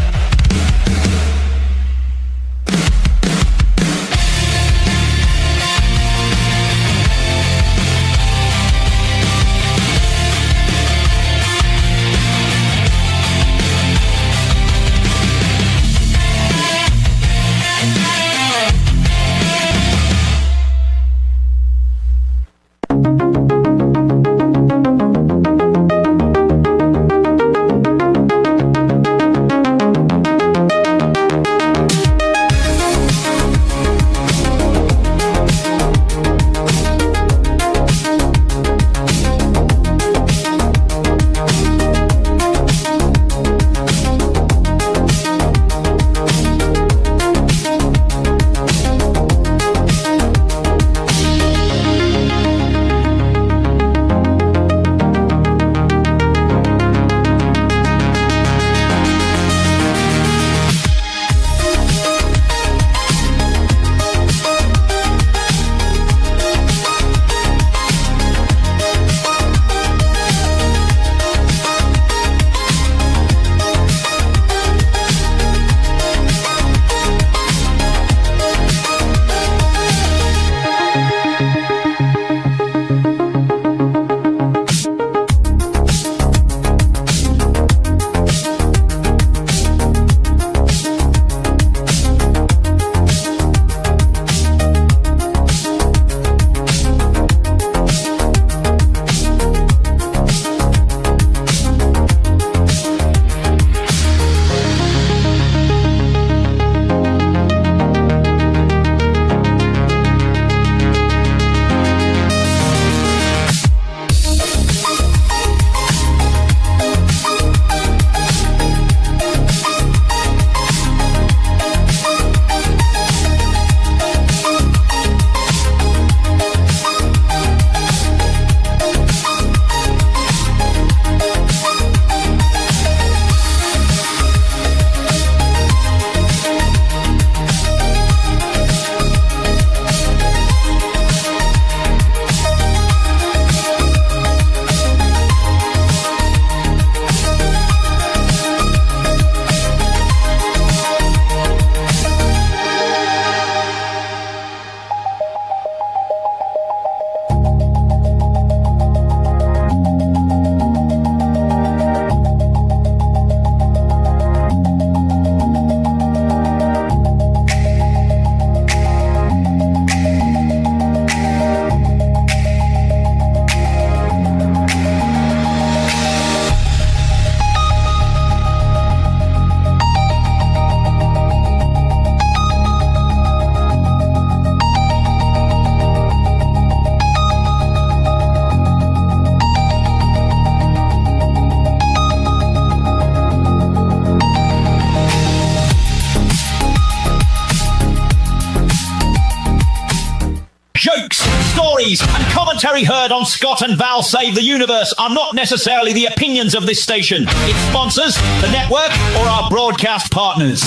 And commentary heard on Scott and Val Save the Universe are not necessarily the opinions of this station, its sponsors, the network, or our broadcast partners.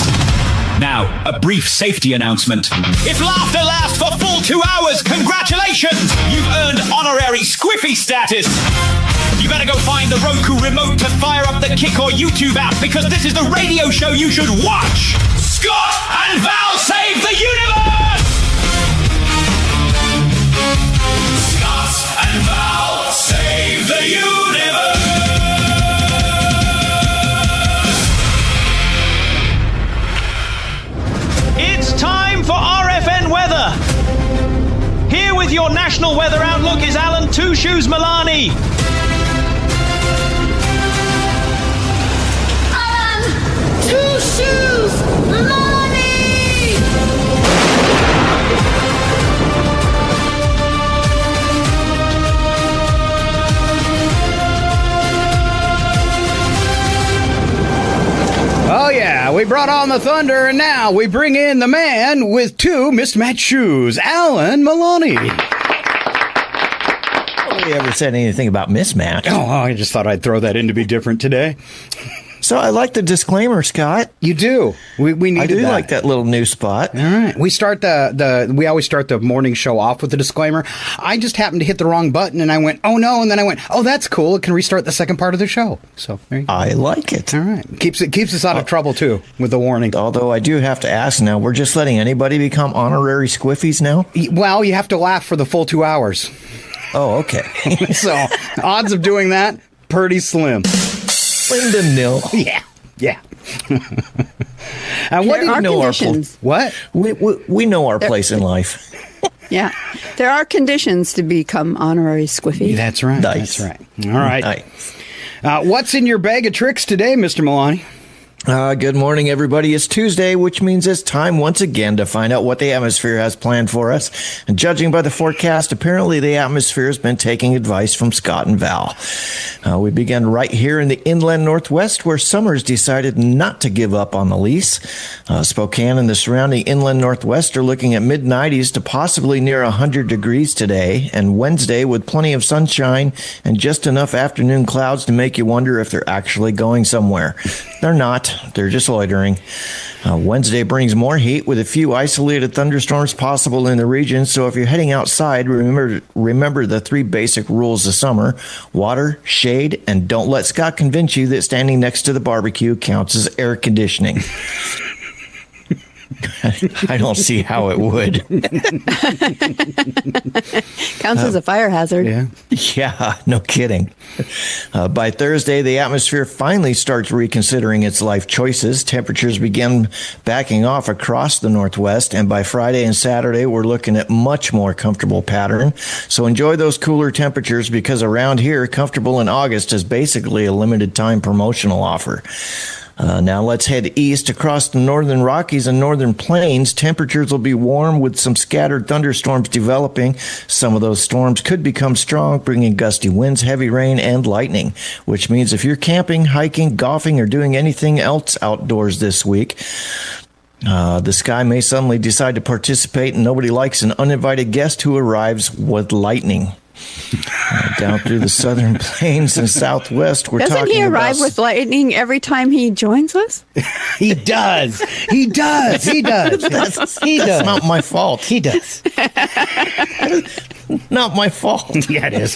Now, a brief safety announcement. If laughter lasts for full 2 hours, congratulations! You've earned honorary squiffy status. You better go find the Roku remote to fire up the Kick or YouTube app, because this is the radio show you should watch! Scott and Val Save the Universe! Scott and Val Save the Universe! It's time for RFN weather. Here with your national weather outlook is Alan Two Shoes Milani. Alan Two Shoes Milani! brought on the thunder, and now we bring in the man with 2 mismatched shoes, Alan Maloney. Nobody ever said anything about mismatch. Oh, I just thought I'd throw that in to be different today. So I like the disclaimer, Scott. You do. We needed I do that. like that little new spot. All right. We start we always start the morning show off with the disclaimer. I just happened to hit the wrong button, and I went, oh no, and then I went, oh, that's cool. It can restart the second part of the show. So there you go. I like it. All right. Keeps us out of trouble too with the warning. Although I do have to ask now, we're just letting anybody become honorary squiffies now? Well, you have to laugh for the full 2 hours. Oh, okay. So odds of doing that, pretty slim. Slim to nil. Yeah. Yeah. What do you know? What? We know our place in life. Yeah. There are conditions to become honorary squiffy. That's right. Nice. That's right. All right. Nice. What's in your bag of tricks today, Mr. Maloney? Good morning, everybody. It's Tuesday, which means it's time once again to find out what the atmosphere has planned for us. And judging by the forecast, apparently the atmosphere has been taking advice from Scott and Val. We begin right here in the inland Northwest, where summer's decided not to give up on the lease. Spokane and the surrounding inland Northwest are looking at mid-90s to possibly near 100 degrees today, and Wednesday with plenty of sunshine and just enough afternoon clouds to make you wonder if they're actually going somewhere. They're not. They're just loitering. Wednesday brings more heat with a few isolated thunderstorms possible in the region. So if you're heading outside, remember the 3 basic rules of summer: water, shade, and don't let Scott convince you that standing next to the barbecue counts as air conditioning. I don't see how it would. Counts as a fire hazard. Yeah, no kidding. By Thursday, the atmosphere finally starts reconsidering its life choices. Temperatures begin backing off across the Northwest, and by Friday and Saturday, we're looking at much more comfortable pattern. So enjoy those cooler temperatures, because around here, comfortable in August is basically a limited time promotional offer. Now let's head east across the northern Rockies and northern plains. Temperatures will be warm with some scattered thunderstorms developing. Some of those storms could become strong, bringing gusty winds, heavy rain, and lightning, which means if you're camping, hiking, golfing, or doing anything else outdoors this week, the sky may suddenly decide to participate, and nobody likes an uninvited guest who arrives with lightning. Down through the southern plains and southwest, we're Doesn't talking he arrive about with lightning every time he joins us? He does. He does. He does. That's not my fault. He does. Not my fault. Yeah, it is.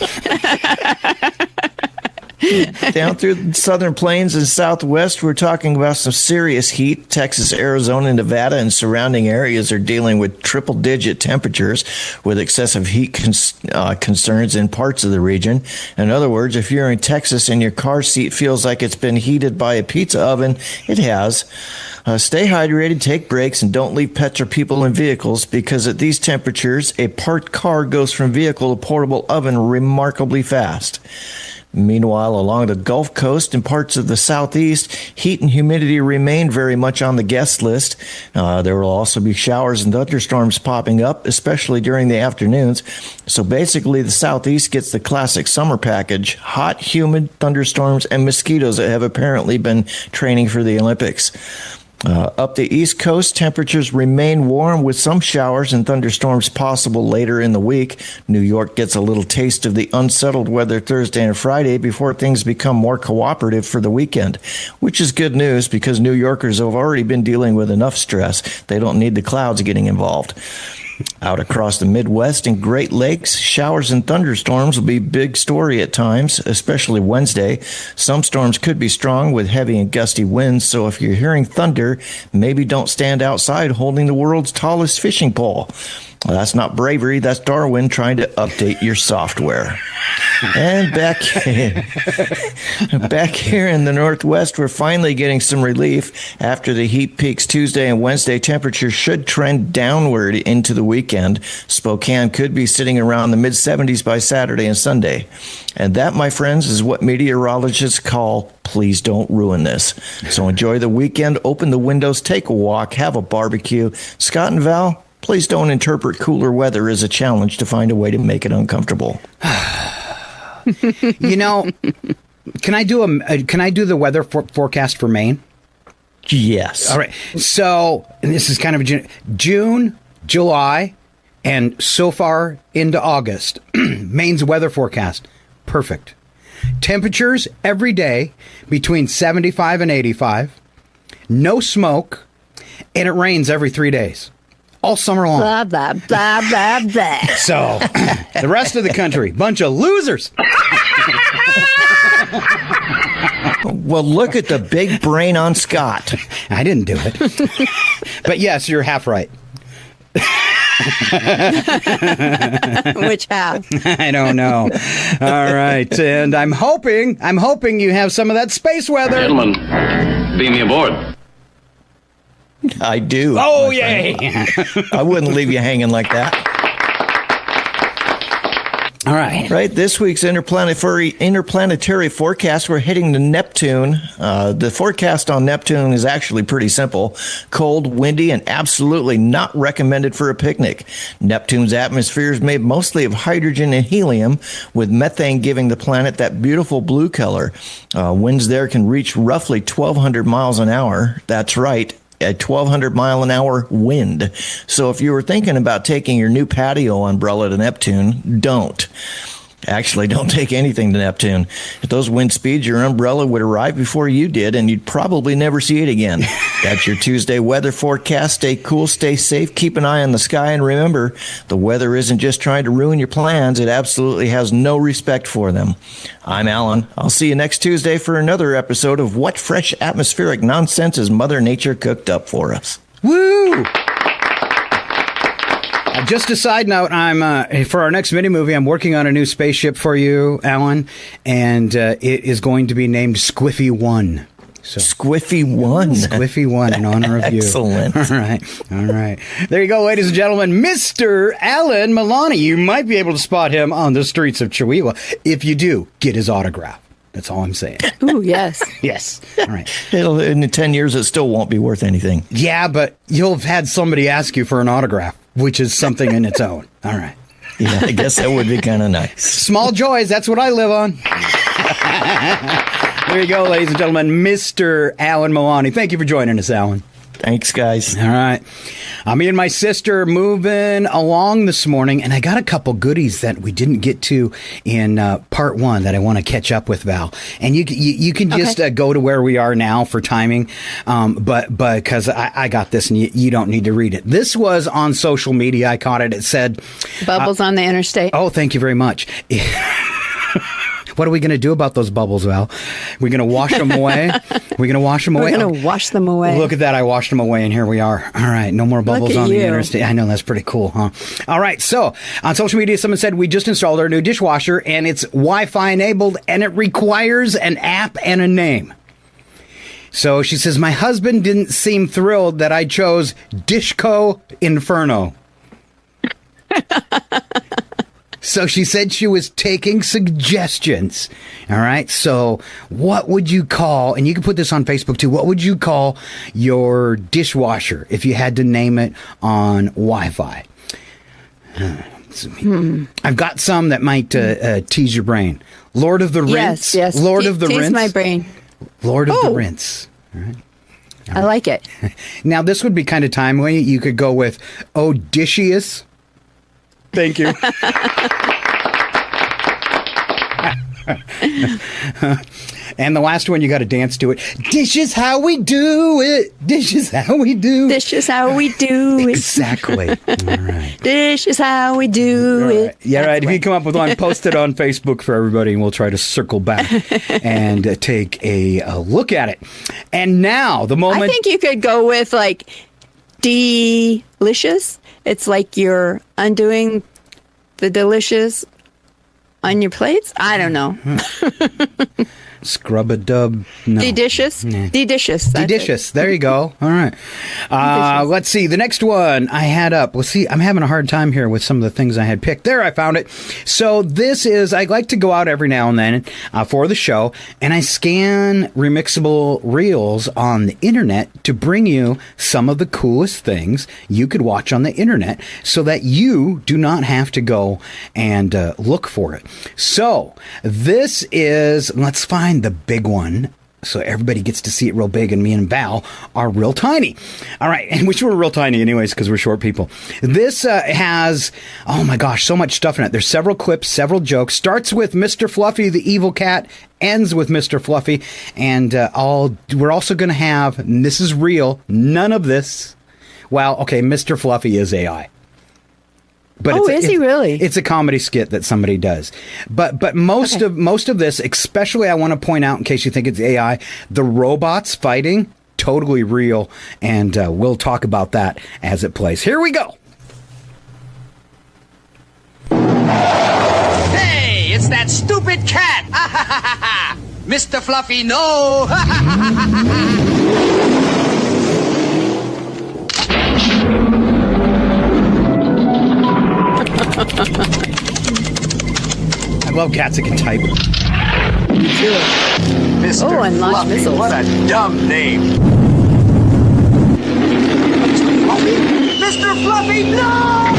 Down through the southern plains and southwest, we're talking about some serious heat. Texas, Arizona, Nevada, and surrounding areas are dealing with triple-digit temperatures with excessive heat concerns in parts of the region. In other words, if you're in Texas and your car seat feels like it's been heated by a pizza oven, it has. Stay hydrated, take breaks, and don't leave pets or people in vehicles, because at these temperatures, a parked car goes from vehicle to portable oven remarkably fast. Meanwhile, along the Gulf Coast and parts of the southeast, heat and humidity remain very much on the guest list. There will also be showers and thunderstorms popping up, especially during the afternoons. So basically, the southeast gets the classic summer package: hot, humid, thunderstorms, and mosquitoes that have apparently been training for the Olympics. Up the East Coast, temperatures remain warm with some showers and thunderstorms possible later in the week. New York gets a little taste of the unsettled weather Thursday and Friday before things become more cooperative for the weekend, which is good news because New Yorkers have already been dealing with enough stress. They don't need the clouds getting involved. Out across the Midwest and Great Lakes, showers and thunderstorms will be a big story at times, especially Wednesday. Some storms could be strong with heavy and gusty winds, so if you're hearing thunder, maybe don't stand outside holding the world's tallest fishing pole. Well, that's not bravery, that's Darwin trying to update your software. And back here in the Northwest, we're finally getting some relief. After the heat peaks Tuesday and Wednesday, temperatures should trend downward into the weekend. Spokane could be sitting around the mid-70s by Saturday and Sunday. And that, my friends, is what meteorologists call please don't ruin this. So enjoy the weekend, open the windows, take a walk, have a barbecue. Scott and Val, please don't interpret cooler weather as a challenge to find a way to make it uncomfortable. You know, can I do the weather forecast for Maine? Yes. All right. So, and this is kind of June, July, and so far into August. Maine's weather forecast. Perfect. Temperatures every day between 75 and 85. No smoke. And it rains every 3 days. All summer long. Blah, blah, blah, blah, blah. So, the rest of the country, bunch of losers. Well, look at the big brain on Scott. I didn't do it. But yes, you're half right. Which half? I don't know. All right. And I'm hoping you have some of that space weather. Gentlemen, beam me aboard. I do. Oh, yay. I wouldn't leave you hanging like that. All right. Right. This week's interplanetary forecast, we're heading to Neptune. The forecast on Neptune is actually pretty simple. Cold, windy, and absolutely not recommended for a picnic. Neptune's atmosphere is made mostly of hydrogen and helium, with methane giving the planet that beautiful blue color. Winds there can reach roughly 1,200 miles an hour. That's right. A 1,200 mile an hour wind. So if you were thinking about taking your new patio umbrella to Neptune, don't. Actually, don't take anything to Neptune. At those wind speeds, your umbrella would arrive before you did, and you'd probably never see it again. That's your Tuesday weather forecast. Stay cool, stay safe, keep an eye on the sky, and remember, the weather isn't just trying to ruin your plans. It absolutely has no respect for them. I'm Alan. I'll see you next Tuesday for another episode of What Fresh Atmospheric Nonsense Has Mother Nature Cooked Up For Us? Woo! Just a side note, I'm for our next mini movie, I'm working on a new spaceship for you, Alan, and it is going to be named Squiffy 1. So, Squiffy 1. Squiffy 1 in honor of you. Excellent. All right. There you go, ladies and gentlemen. Mr. Alan Milani. You might be able to spot him on the streets of Chihuahua. If you do, get his autograph. That's all I'm saying. Ooh, yes. Yes. All right. In 10 years, it still won't be worth anything. Yeah, but you'll have had somebody ask you for an autograph, which is something in its own. All right. Yeah, I guess that would be kind of nice. Small joys, that's what I live on. There you go, ladies and gentlemen, Mr. Alan Milani. Thank you for joining us, Alan. Thanks, guys. All right. Me and my sister moving along this morning, and I got a couple goodies that we didn't get to in part one that I want to catch up with, Val. And you can just go to where we are now for timing, but because I got this and you don't need to read it. This was on social media. I caught it. It said... Bubbles on the interstate. Oh, thank you very much. What are we going to do about those bubbles, Val? We're going to wash them away? We're going to wash them away? We're going to wash them away. Look at that. I washed them away, and here we are. All right. No more bubbles on the interstate. I know. That's pretty cool, huh? All right. So, on social media, someone said, we just installed our new dishwasher, and it's Wi-Fi enabled, and it requires an app and a name. So, she says, my husband didn't seem thrilled that I chose Dishco Inferno. So she said she was taking suggestions. All right. So what would you call, and you can put this on Facebook too, what would you call your dishwasher if you had to name it on Wi-Fi? I've got some that might tease your brain. Lord of the Rinse. Yes. Lord of the Rinse. Tease my brain. Lord of the Rinse. All right. I like it. Now, this would be kind of timely. You could go with Odysseus. Thank you. And the last one, you got to dance to it. This is how we do it. This is how we do. This is how we do it. Exactly. All right. This is how we do it. Yeah, right. If you come up with one, post it on Facebook for everybody, and we'll try to circle back and take a look at it. And now, the moment... I think you could go with, like, delicious. It's like you're undoing the delicious on your plates. I don't know. Scrub-a-dub. No. De-dishes. Yeah. De-dishes. De-dishes. There you go. All right. Let's see. The next one I had up. Let's see. I'm having a hard time here with some of the things I had picked. There, I found it. So this is, I like to go out every now and then for the show, and I scan remixable reels on the internet to bring you some of the coolest things you could watch on the internet so that you do not have to go and look for it. So this is, let's find the big one. so everybody gets to see it real big, and me and Val are real tiny. All right, and which we're real tiny anyways because we're short people. This has, oh my gosh, so much stuff in it. There's several clips, several jokes. Starts with Mr. Fluffy, the evil cat, ends with Mr. Fluffy, and we're also going to have, and this is real, none of this. Well, okay, Mr. Fluffy is AI. But is he really? It's a comedy skit that somebody does. But most of this, especially I want to point out in case you think it's AI, the robots fighting, totally real, and we'll talk about that as it plays. Here we go. Hey, it's that stupid cat. Mr. Fluffy, no. I love cats that can type. Mr. and launch Fluffy, missiles. what a dumb name. Mr. Fluffy, no!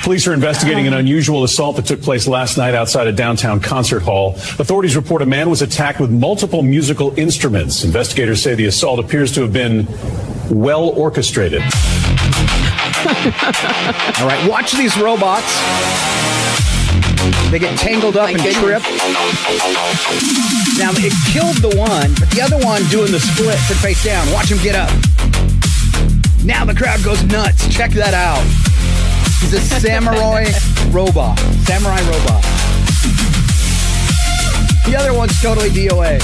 Police are investigating an unusual assault that took place last night outside a downtown concert hall. Authorities report a man was attacked with multiple musical instruments. Investigators say the assault appears to have been well orchestrated. All right, watch these robots. They get tangled up and trip. Now, it killed the one, but the other one doing the split and face down. Watch him get up. Now the crowd goes nuts. Check that out. He's a samurai robot. Samurai robot. The other one's totally DOA.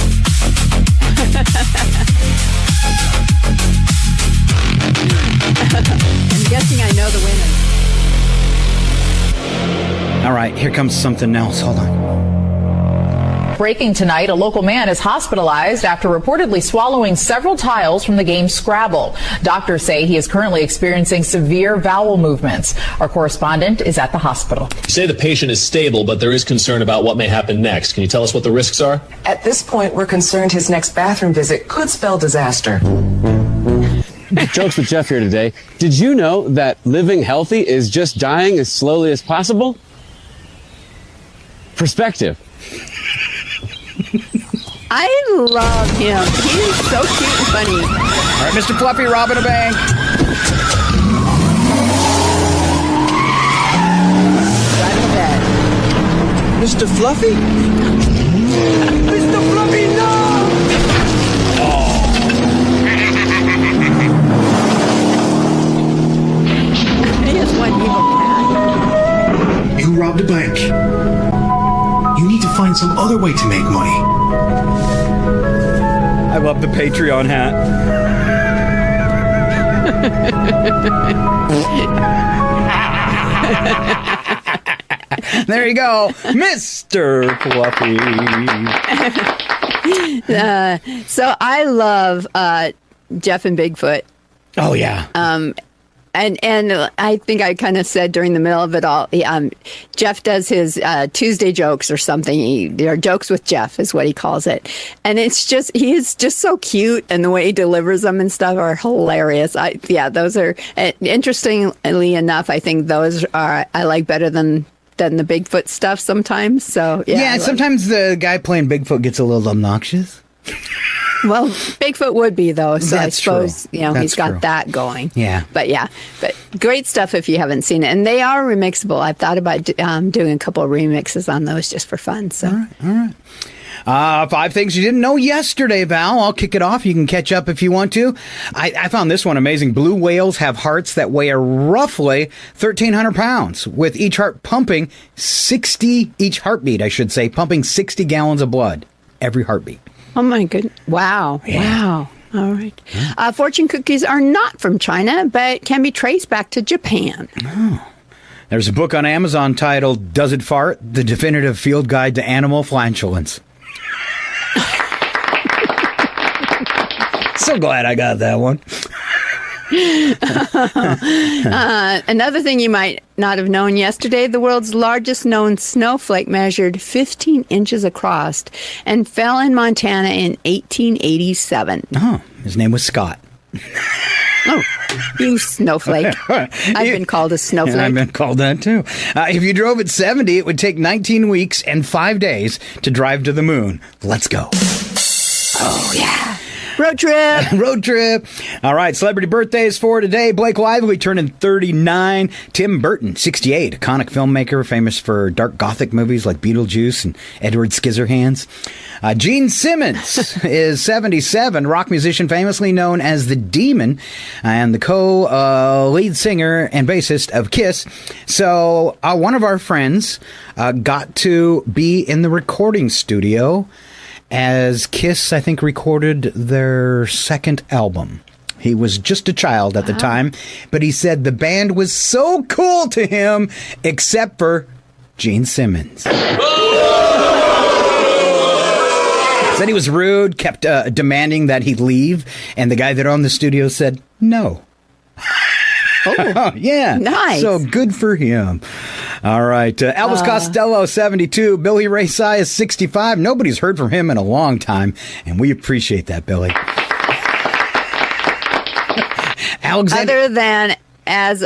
I'm guessing I know the winner. All right, here comes something else. Hold on. Breaking tonight, a local man is hospitalized after reportedly swallowing several tiles from the game Scrabble. Doctors say he is currently experiencing severe bowel movements. Our correspondent is at the hospital. You say the patient is stable, but there is concern about what may happen next. Can you tell us what the risks are? At this point, we're concerned his next bathroom visit could spell disaster. Jokes with Jeff here today. Did you know that living healthy is just dying as slowly as possible? Perspective. I love him. He is so cute and funny. All right, Mr. Fluffy robbing a bank. Mr. Fluffy? Mr. Fluffy, no! He is one evil cat. You robbed a bank. You need to find some other way to make money. I love the Patreon hat. There you go, Mr. Fluffy. So I love Jeff and Bigfoot. Oh yeah. And I think I kind of said during the middle of it all, Jeff does his Tuesday jokes or something. They're jokes with Jeff is what he calls it. And it's just, he is just so cute, and the way he delivers them and stuff are hilarious. Those are, interestingly enough, I think those are, I like better than the Bigfoot stuff sometimes. So yeah, sometimes the guy playing Bigfoot gets a little obnoxious. Well, Bigfoot would be, though, so That's I suppose, true. He's got true. that going. Yeah. But great stuff if you haven't seen it. And they are remixable. I've thought about doing a couple of remixes on those just for fun. So. All right. 5 things you didn't know yesterday, Val. I'll kick it off. You can catch up if you want to. I found this one amazing. Blue whales have hearts that weigh roughly 1,300 pounds, with each heart pumping each heartbeat, pumping 60 gallons of blood every heartbeat. Oh, my goodness. Wow. Yeah. Wow. All right. Fortune cookies are not from China, but can be traced back to Japan. Oh. There's a book on Amazon titled Does It Fart? The Definitive Field Guide to Animal Flatulence. So glad I got that one. Another thing you might not have known yesterday, the world's largest known snowflake measured 15 inches across and fell in Montana in 1887. Oh, his name was Scott. Oh, You snowflake. I've been called a snowflake. And I've been called that too. If you drove at 70, it would take 19 weeks and 5 days to drive to the moon. Let's go. Oh, yeah. Road trip. Road trip. All right, celebrity birthdays for today. Blake Lively turning 39. Tim Burton, 68. Iconic filmmaker, famous for dark gothic movies like Beetlejuice and Edward Scissorhands. Gene Simmons is 77. Rock musician famously known as The Demon and the co-lead singer and bassist of Kiss. So one of our friends got to be in the recording studio as Kiss, I think, recorded their second album. He was just a child at the time, but he said the band was so cool to him, except for Gene Simmons. Said he was rude, kept demanding that he leave, and the guy that owned the studio said no. Oh, yeah. Nice. So good for him. All right. Elvis Costello, 72. Billy Ray Cyrus, 65. Nobody's heard from him in a long time, and we appreciate that, Billy. Alexander. Other than as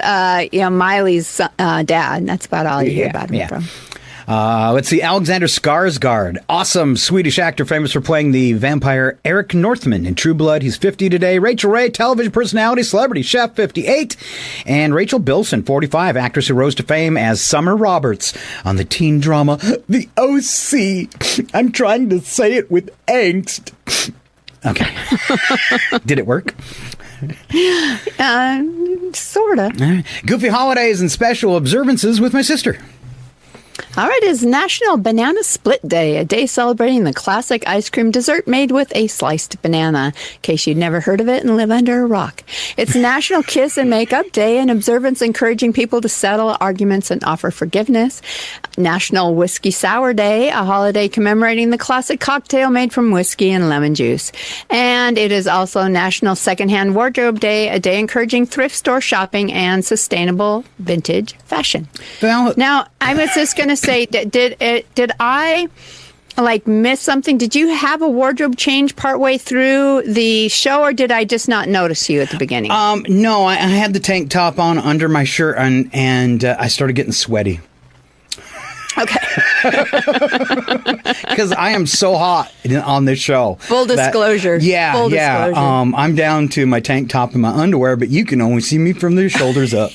Miley's dad. That's about all you hear about him from. Let's see. Alexander Skarsgård, awesome Swedish actor famous for playing the vampire Eric Northman in True Blood. He's 50 today. Rachel Ray, television personality, celebrity chef, 58. And Rachel Bilson, 45, actress who rose to fame as Summer Roberts on the teen drama The O.C. I'm trying to say it with angst. Okay. Did it work? Sorta. Right. Goofy holidays and special observances with my sister. All right, it's National Banana Split Day, a day celebrating the classic ice cream dessert made with a sliced banana, in case you'd never heard of it and live under a rock. It's National Kiss and Makeup Day, an observance encouraging people to settle arguments and offer forgiveness. National Whiskey Sour Day, a holiday commemorating the classic cocktail made from whiskey and lemon juice. And it is also National Secondhand Wardrobe Day, a day encouraging thrift store shopping and sustainable vintage fashion. Now, I was just going to say, did I miss something? Did you have a wardrobe change partway through the show, or did I just not notice you at the beginning? No, I had the tank top on under my shirt, and I started getting sweaty. Okay. Because I am so hot on this show. Full disclosure. Full disclosure. I'm down to my tank top and my underwear, but you can only see me from the shoulders up.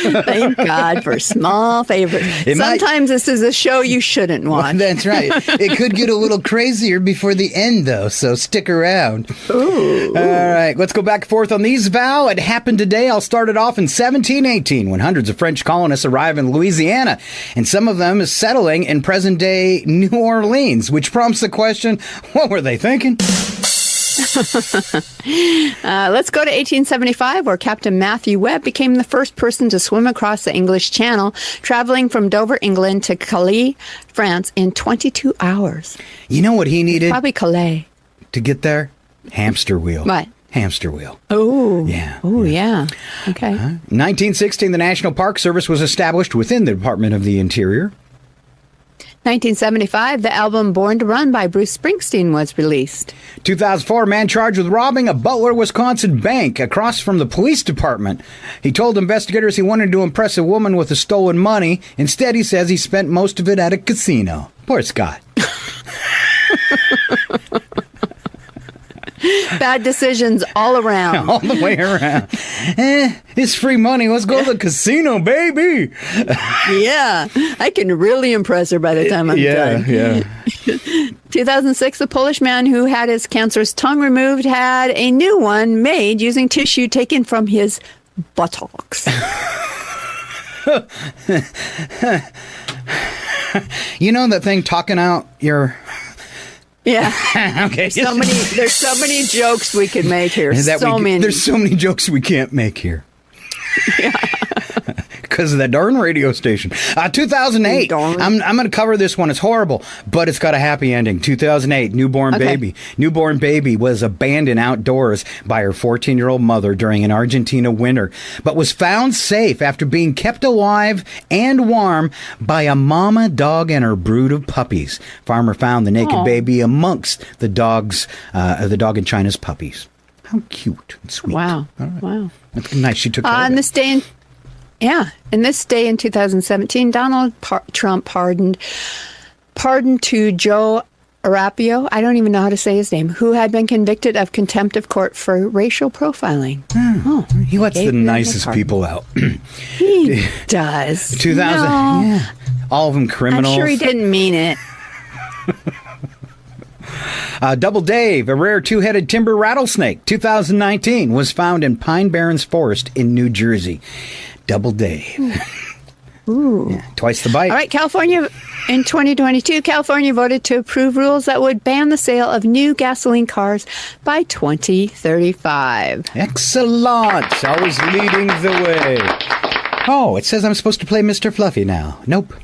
Thank God for small favors. Sometimes this is a show you shouldn't watch. That's right. It could get a little crazier before the end, though, so stick around. Ooh. All right, let's go back and forth on these, Val. It happened today. I'll start it off in 1718 when hundreds of French colonists arrive in Louisiana, and some of them is settling in present-day New Orleans, which prompts the question, what were they thinking? Let's go to 1875, where Captain Matthew Webb became the first person to swim across the English Channel, traveling from Dover, England to Calais, France in 22 hours. You know what he needed? Probably Calais. To get there? Hamster wheel. What? Hamster wheel. Oh. Yeah. Oh, yeah. Okay. 1916, the National Park Service was established within the Department of the Interior. 1975, the album Born to Run by Bruce Springsteen was released. 2004, a man charged with robbing a Butler, Wisconsin bank across from the police department. He told investigators he wanted to impress a woman with the stolen money. Instead, he says he spent most of it at a casino. Poor Scott. Bad decisions all around. All the way around. It's free money. Let's go to the casino, baby. Yeah. I can really impress her by the time I'm done. Yeah. 2006, a Polish man who had his cancerous tongue removed had a new one made using tissue taken from his buttocks. You know that thing talking out your... Yeah. Okay. There's so many jokes we could make here. There's so many jokes we can't make here. Yeah. Because of that darn radio station. 2008. I'm going to cover this one. It's horrible, but it's got a happy ending. 2008, newborn baby. Newborn baby was abandoned outdoors by her 14-year-old mother during an Argentina winter, but was found safe after being kept alive and warm by a mama dog and her brood of puppies. Farmer found the naked baby amongst the dog and China's puppies. How cute and sweet. Wow. All right. Wow. That's nice. She took care of On it. this day in 2017, Donald Trump pardoned to Joe Arapio, I don't even know how to say his name, who had been convicted of contempt of court for racial profiling. He lets the nicest people out. He does. 2000, yeah. All of them criminals. I'm sure he didn't mean it. Double Dave, a rare two-headed timber rattlesnake, 2019, was found in Pine Barrens Forest in New Jersey. Double Dave. Ooh. Yeah, twice the bite. All right, California, in 2022, California voted to approve rules that would ban the sale of new gasoline cars by 2035. Excellent. Always leading the way. Oh, it says I'm supposed to play Mr. Fluffy now. Nope.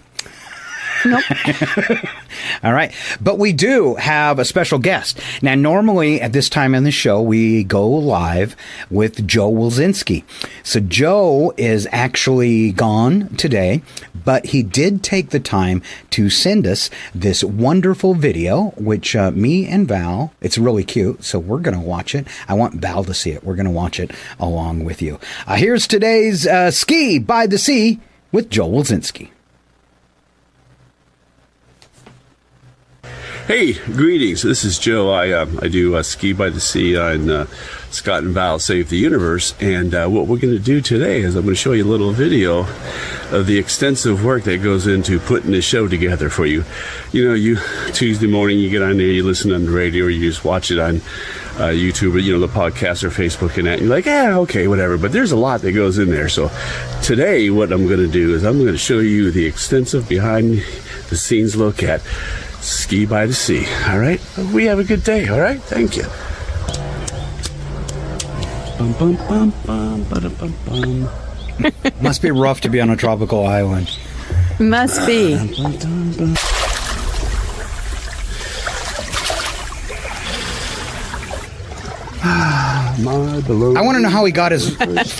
All right. But we do have a special guest. Now, normally at this time in the show, we go live with Joe Wilczynski. So Joe is actually gone today, but he did take the time to send us this wonderful video, which me and Val, it's really cute. So we're going to watch it. I want Val to see it. We're going to watch it along with you. Here's today's Ski by the Sea with Joe Wilczynski. Hey, greetings. This is Joe. I do Ski by the Sea on Scott and Val Save the Universe. And what we're going to do today is I'm going to show you a little video of the extensive work that goes into putting this show together for you. You know, you Tuesday morning, you get on there, you listen on the radio, or you just watch it on YouTube, or, you know, the podcast or Facebook and that. And you're like, yeah, okay, whatever. But there's a lot that goes in there. So today what I'm going to do is I'm going to show you the extensive behind the scenes look at Ski by the Sea. All right? We have a good day. All right? Thank you. Bum, bum, bum, bum, ba-da-bum, bum. Must be rough to be on a tropical island. Must be. I want to know how he got his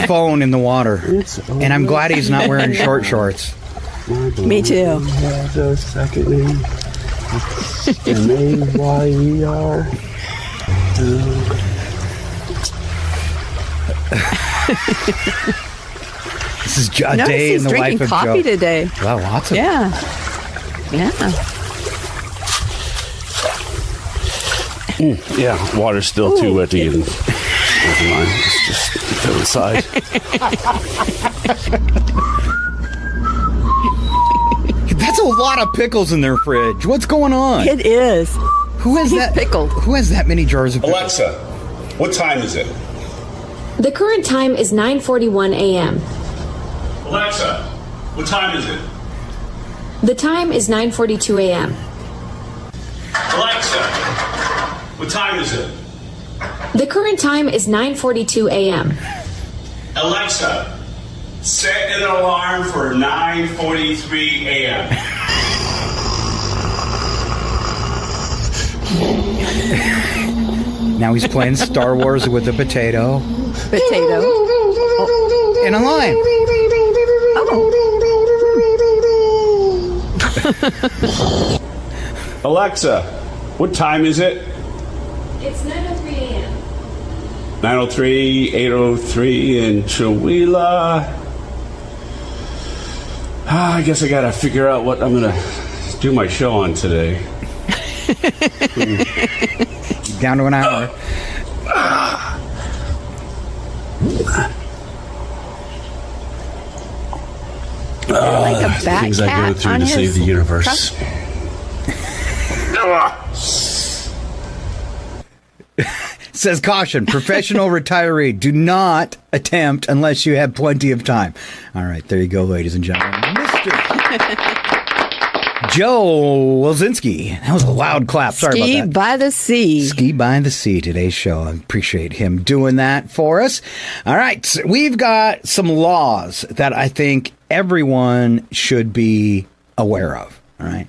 phone in the water. And I'm glad he's not wearing short shorts. Me too. Has a second name. M-A-Y-E-R. This is a day in the life of Joe. Drinking coffee today. Well, lots of Yeah. Yeah, water's still too wet to get in. Never mind. Let's just get that aside. That's a lot of pickles in their fridge. What's going on? It is. Who has that pickled? Who has that many jars of pickles? Alexa, what time is it? The current time is 9:41 a.m. Alexa, what time is it? The time is 9:42 a.m. Alexa, what time is it? The current time is 9:42 a.m. Alexa, set an alarm for 9:43 a.m. Now he's playing Star Wars with a potato. Oh. And a lion. Alexa, what time is it? It's 9:03 a.m. 9:03, 8:03 in Chihuahua. I guess I gotta figure out what I'm gonna do my show on today. Down to an hour. Like a bat things I go cat through on to his save the universe. Says caution, professional retiree, do not attempt unless you have plenty of time. All right, there you go, ladies and gentlemen. Joe Wilczynski. That was a loud clap. Sorry about that. Ski by the Sea. Ski by the Sea, today's show. I appreciate him doing that for us. All right, so we've got some laws that I think everyone should be aware of. All right.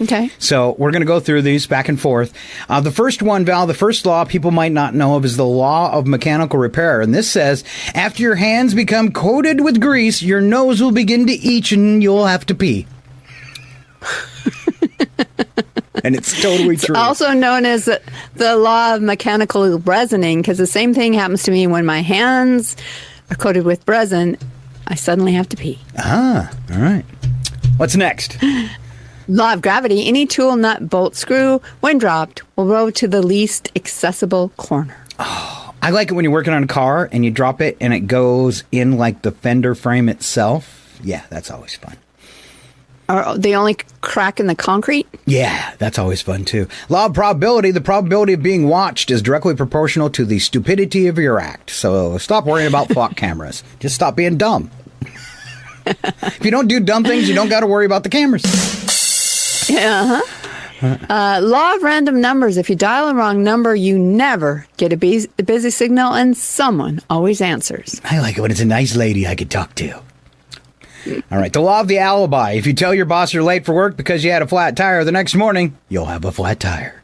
Okay. So we're going to go through these back and forth. The first one, Val, the first law people might not know of is the law of mechanical repair. And this says, after your hands become coated with grease, your nose will begin to itch and you'll have to pee. And it's totally true. Also known as the law of mechanical resoning, because the same thing happens to me when my hands are coated with resin. I suddenly have to pee. All right. What's next? Law of gravity. Any tool, nut, bolt, screw, when dropped, will roll to the least accessible corner. Oh, I like it when you're working on a car and you drop it and it goes in like the fender frame itself. Yeah, that's always fun. Or the only crack in the concrete? Yeah, that's always fun too. Law of probability. The probability of being watched is directly proportional to the stupidity of your act. So stop worrying about flock cameras. Just stop being dumb. If you don't do dumb things, you don't got to worry about the cameras. Yeah. Law of random numbers. If you dial the wrong number, you never get a busy signal, and someone always answers. I like it when it's a nice lady I could talk to. All right. The law of the alibi. If you tell your boss you're late for work because you had a flat tire the next morning, you'll have a flat tire.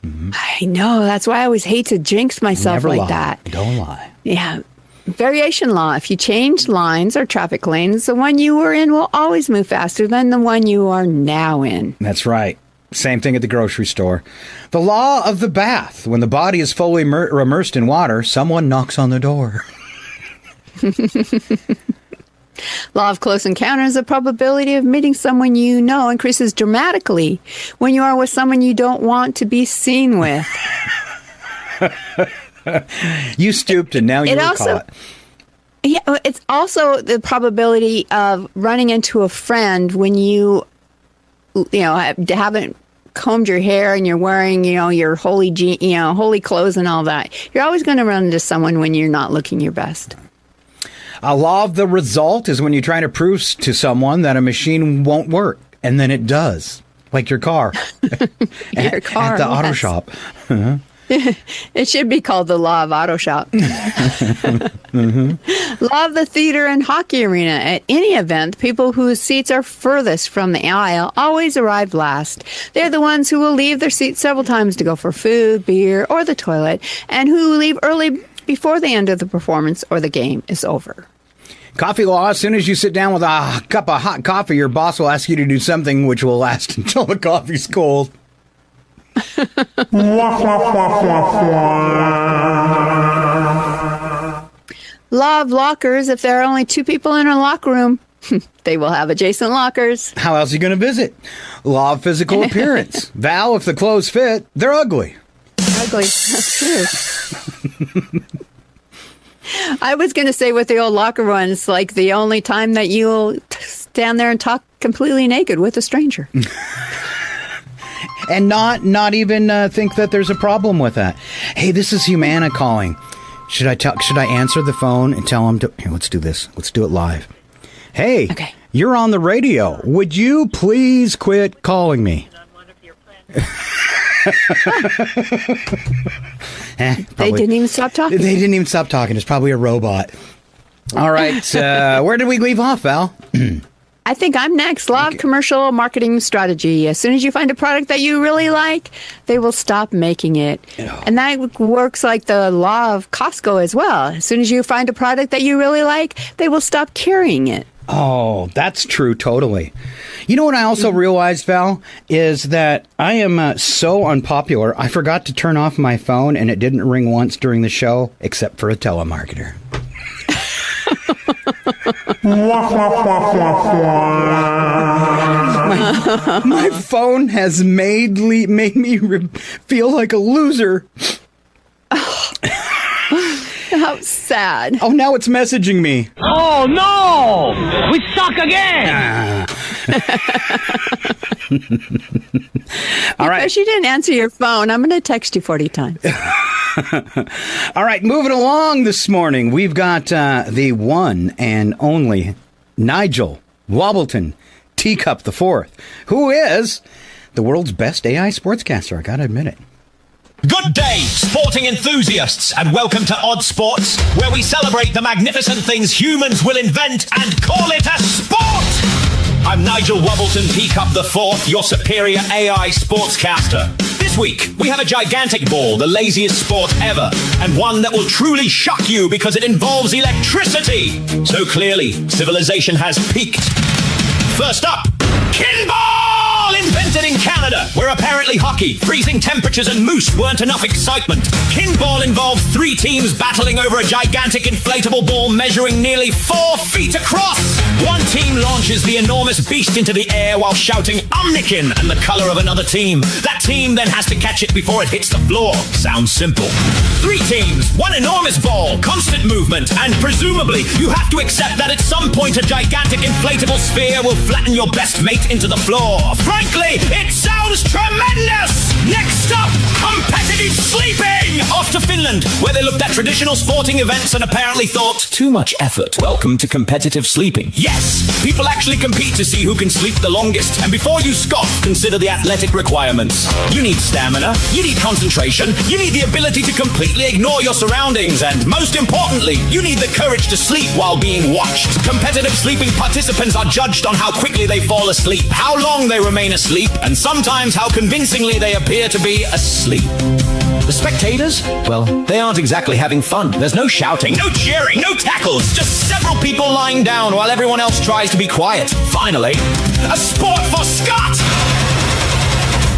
Mm-hmm. I know. That's why I always hate to jinx myself Never like lie. that. Don't lie. Yeah. Variation law. If you change lines or traffic lanes, the one you were in will always move faster than the one you are now in. That's right. Same thing at the grocery store. The law of the bath. When the body is fully immersed in water, someone knocks on the door. Law of close encounters. The probability of meeting someone you know increases dramatically when you are with someone you don't want to be seen with. You stooped and now you're caught. Yeah, it's also the probability of running into a friend when you haven't combed your hair and you're wearing, your holy clothes and all that. You're always going to run into someone when you're not looking your best. A law of the result is when you're trying to prove to someone that a machine won't work, and then it does, like your car. Your car at the auto shop. Uh-huh. It should be called the law of auto shop. Mm-hmm. Law of the theater and hockey arena. At any event, people whose seats are furthest from the aisle always arrive last. They're the ones who will leave their seats several times to go for food, beer, or the toilet, and who leave early before the end of the performance or the game is over. Coffee law. As soon as you sit down with a cup of hot coffee, your boss will ask you to do something which will last until the coffee's cold. Law of lockers. If there are only two people in a locker room, they will have adjacent lockers. How else are you going to visit? Law of physical appearance. Val, if the clothes fit, they're ugly. Ugly. That's true. I was going to say with the old locker one, it's like the only time that you'll stand there and talk completely naked with a stranger. And not even think that there's a problem with that. Hey, this is Humana calling. Should I answer the phone and tell him to... Here, let's do this. Let's do it live. Hey, okay. You're on the radio. Would you please quit calling me? They didn't even stop talking. They didn't even stop talking. It's probably a robot. All right. Where did we leave off, Val? I think I'm next. Law of commercial marketing strategy. As soon as you find a product that you really like, they will stop making it. And that works like the law of Costco as well. As soon as you find a product that you really like, they will stop carrying it. Oh, that's true. Totally. You know what I also realized, Val, is that I am so unpopular. I forgot to turn off my phone and it didn't ring once during the show, except for a telemarketer. my phone has made me feel like a loser. How sad. Oh, now it's messaging me. Oh, no! We suck again! All right. Because you didn't answer your phone, I'm going to text you 40 times. All right, moving along this morning, we've got the one and only Nigel Wobbleton Teacup IV, who is the world's best AI sportscaster. I got to admit it. Good day, sporting enthusiasts, and welcome to Odd Sports, where we celebrate the magnificent things humans will invent and call it a sport! I'm Nigel Wobbleton Teacup IV, your superior AI sportscaster. This week, we have a gigantic ball, the laziest sport ever, and one that will truly shock you because it involves electricity. So clearly, civilization has peaked. First up, kinball! Kickball invented in Canada, where apparently hockey, freezing temperatures, and moose weren't enough excitement. Kinball involves 3 teams battling over a gigantic inflatable ball measuring nearly 4 feet across. One team launches the enormous beast into the air while shouting Omnikin and the color of another team. That team then has to catch it before it hits the floor. Sounds simple. 3 teams, 1 enormous ball, constant movement, and presumably you have to accept that at some point a gigantic inflatable sphere will flatten your best mate into the floor. Frankly, it sounds tremendous! Next up, competitive sleeping! Off to Finland, where they looked at traditional sporting events and apparently thought, too much effort. Welcome to competitive sleeping. Yes, people actually compete to see who can sleep the longest. And before you scoff, consider the athletic requirements. You need stamina, you need concentration, you need the ability to completely ignore your surroundings, and most importantly, you need the courage to sleep while being watched. Competitive sleeping participants are judged on how quickly they fall asleep, how long they remain asleep, and sometimes how convincingly they appear to be asleep. The spectators? Well, they aren't exactly having fun. There's no shouting, no cheering, no tackles, just several people lying down while everyone else tries to be quiet. Finally, a sport for Scott!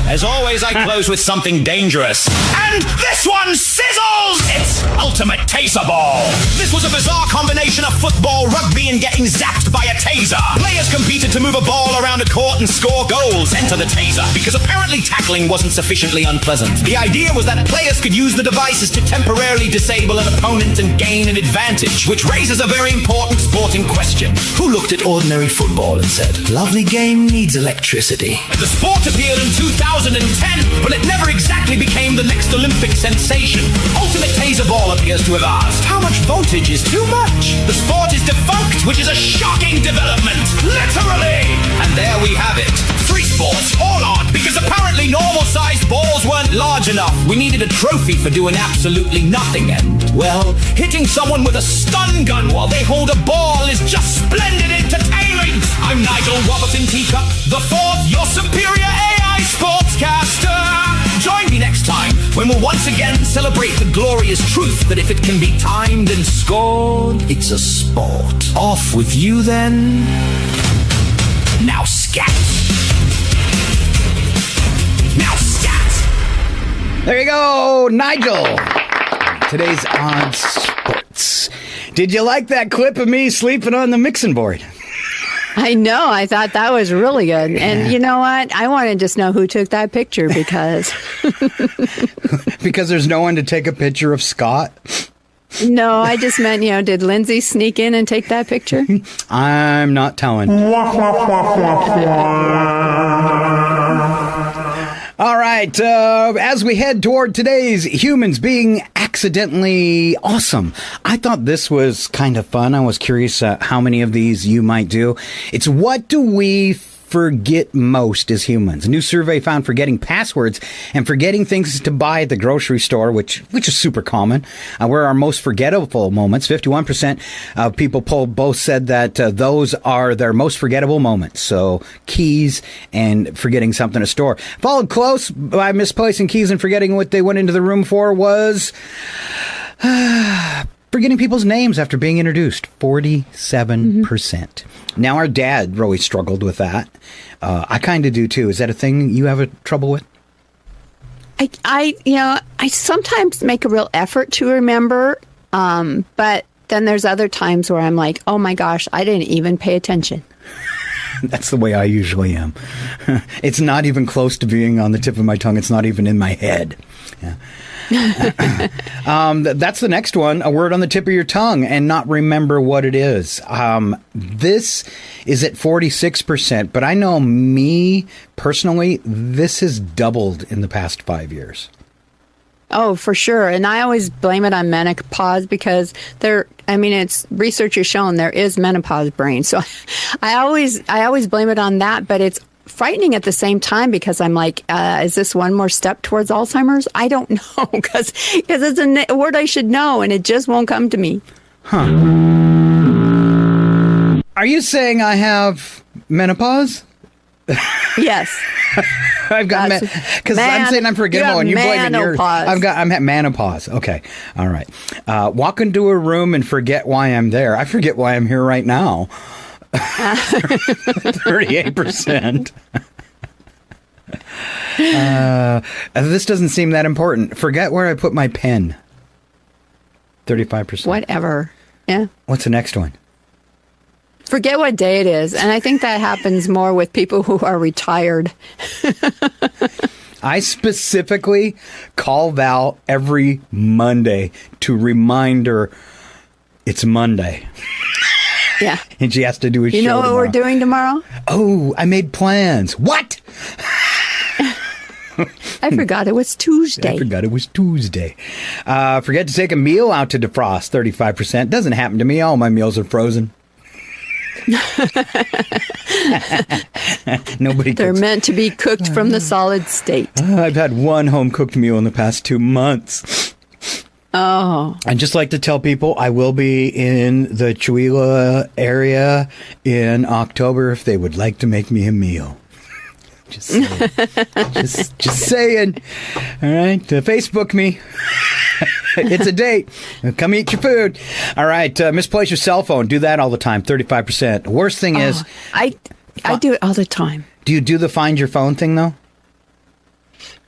As always, I close with something dangerous. And this one sizzles! It's Ultimate Taser Ball. This was a bizarre combination of football, rugby, and getting zapped by a taser. Players competed to move a ball around a court and score goals. Enter the taser, because apparently tackling wasn't sufficiently unpleasant. The idea was that players could use the devices to temporarily disable an opponent and gain an advantage, which raises a very important sporting question. Who looked at ordinary football and said, lovely game needs electricity? The sport appeared in 2010, but it never exactly became the next Olympic sensation. Ultimate Taser Ball appears to have asked, how much voltage is too much? The sport is defunct, which is a shocking development. Literally! And there we have it. 3 sports, all on, because apparently normal-sized balls weren't large enough. We needed a trophy for doing absolutely nothing, and, well, hitting someone with a stun gun while they hold a ball is just splendid entertainment! I'm Nigel Robertson Teacup, the 4th, your superior AI Sportscaster! Join me next time when we'll once again celebrate the glorious truth that if it can be timed and scored, it's a sport. Off with you then. Now scat. Now scat. There you go, Nigel. Today's on sports. Did you like that clip of me sleeping on the mixing board? I know. I thought that was really good. And you know what? I want to just know who took that picture because... Because there's no one to take a picture of Scott? No, I just meant, did Lindsay sneak in and take that picture? I'm not telling. All right, as we head toward today's humans being accidentally awesome, I thought this was kind of fun. I was curious how many of these you might do. It's what do we forget most as humans? A new survey found forgetting passwords and forgetting things to buy at the grocery store, which is super common, were our most forgettable moments. 51% of people polled both said that those are their most forgettable moments. So keys and forgetting something at a store. Followed close by misplacing keys and forgetting what they went into the room for was forgetting people's names after being introduced. 47%. Now, our dad really struggled with that. I kind of do, too. Is that a thing you have trouble with? I sometimes make a real effort to remember, but then there's other times where I'm like, oh, my gosh, I didn't even pay attention. That's the way I usually am. It's not even close to being on the tip of my tongue. It's not even in my head. Yeah. That's the next one. A word on the tip of your tongue and not remember what it is. This is at 46%, but I know me personally, this has doubled in the past 5 years. Oh, for sure. And I always blame it on menopause because it's research has shown there is menopause brain. So I always blame it on that, but it's frightening at the same time because I'm like, is this one more step towards Alzheimer's? I don't know because it's a word I should know and it just won't come to me. Huh. Are you saying I have menopause? Yes. I've got because I'm saying I'm forgettable and you blame yours. I'm at menopause. Okay. All right. Walk into a room and forget why I'm there. I forget why I'm here right now. 38%. This doesn't seem that important. Forget where I put my pen. 35%. Whatever. Yeah. What's the next one? Forget what day it is. And I think that happens more with people who are retired. I specifically call Val every Monday to remind her it's Monday. Yeah. And she has to do a show You know what tomorrow. we're doing tomorrow? Oh, I made plans. What? I forgot it was Tuesday. Forget to take a meal out to defrost, 35%. Doesn't happen to me. All my meals are frozen. Nobody They're cooks. meant to be cooked from the solid state. I've had one home-cooked meal in the past 2 months. Oh. I'd just like to tell people I will be in the Chihuahua area in October if they would like to make me a meal. Just saying. just saying. All right. Facebook me. It's a date. Come eat your food. All right. Misplace your cell phone. Do that all the time. 35%. The worst thing is... I do it all the time. Do you do the find your phone thing, though?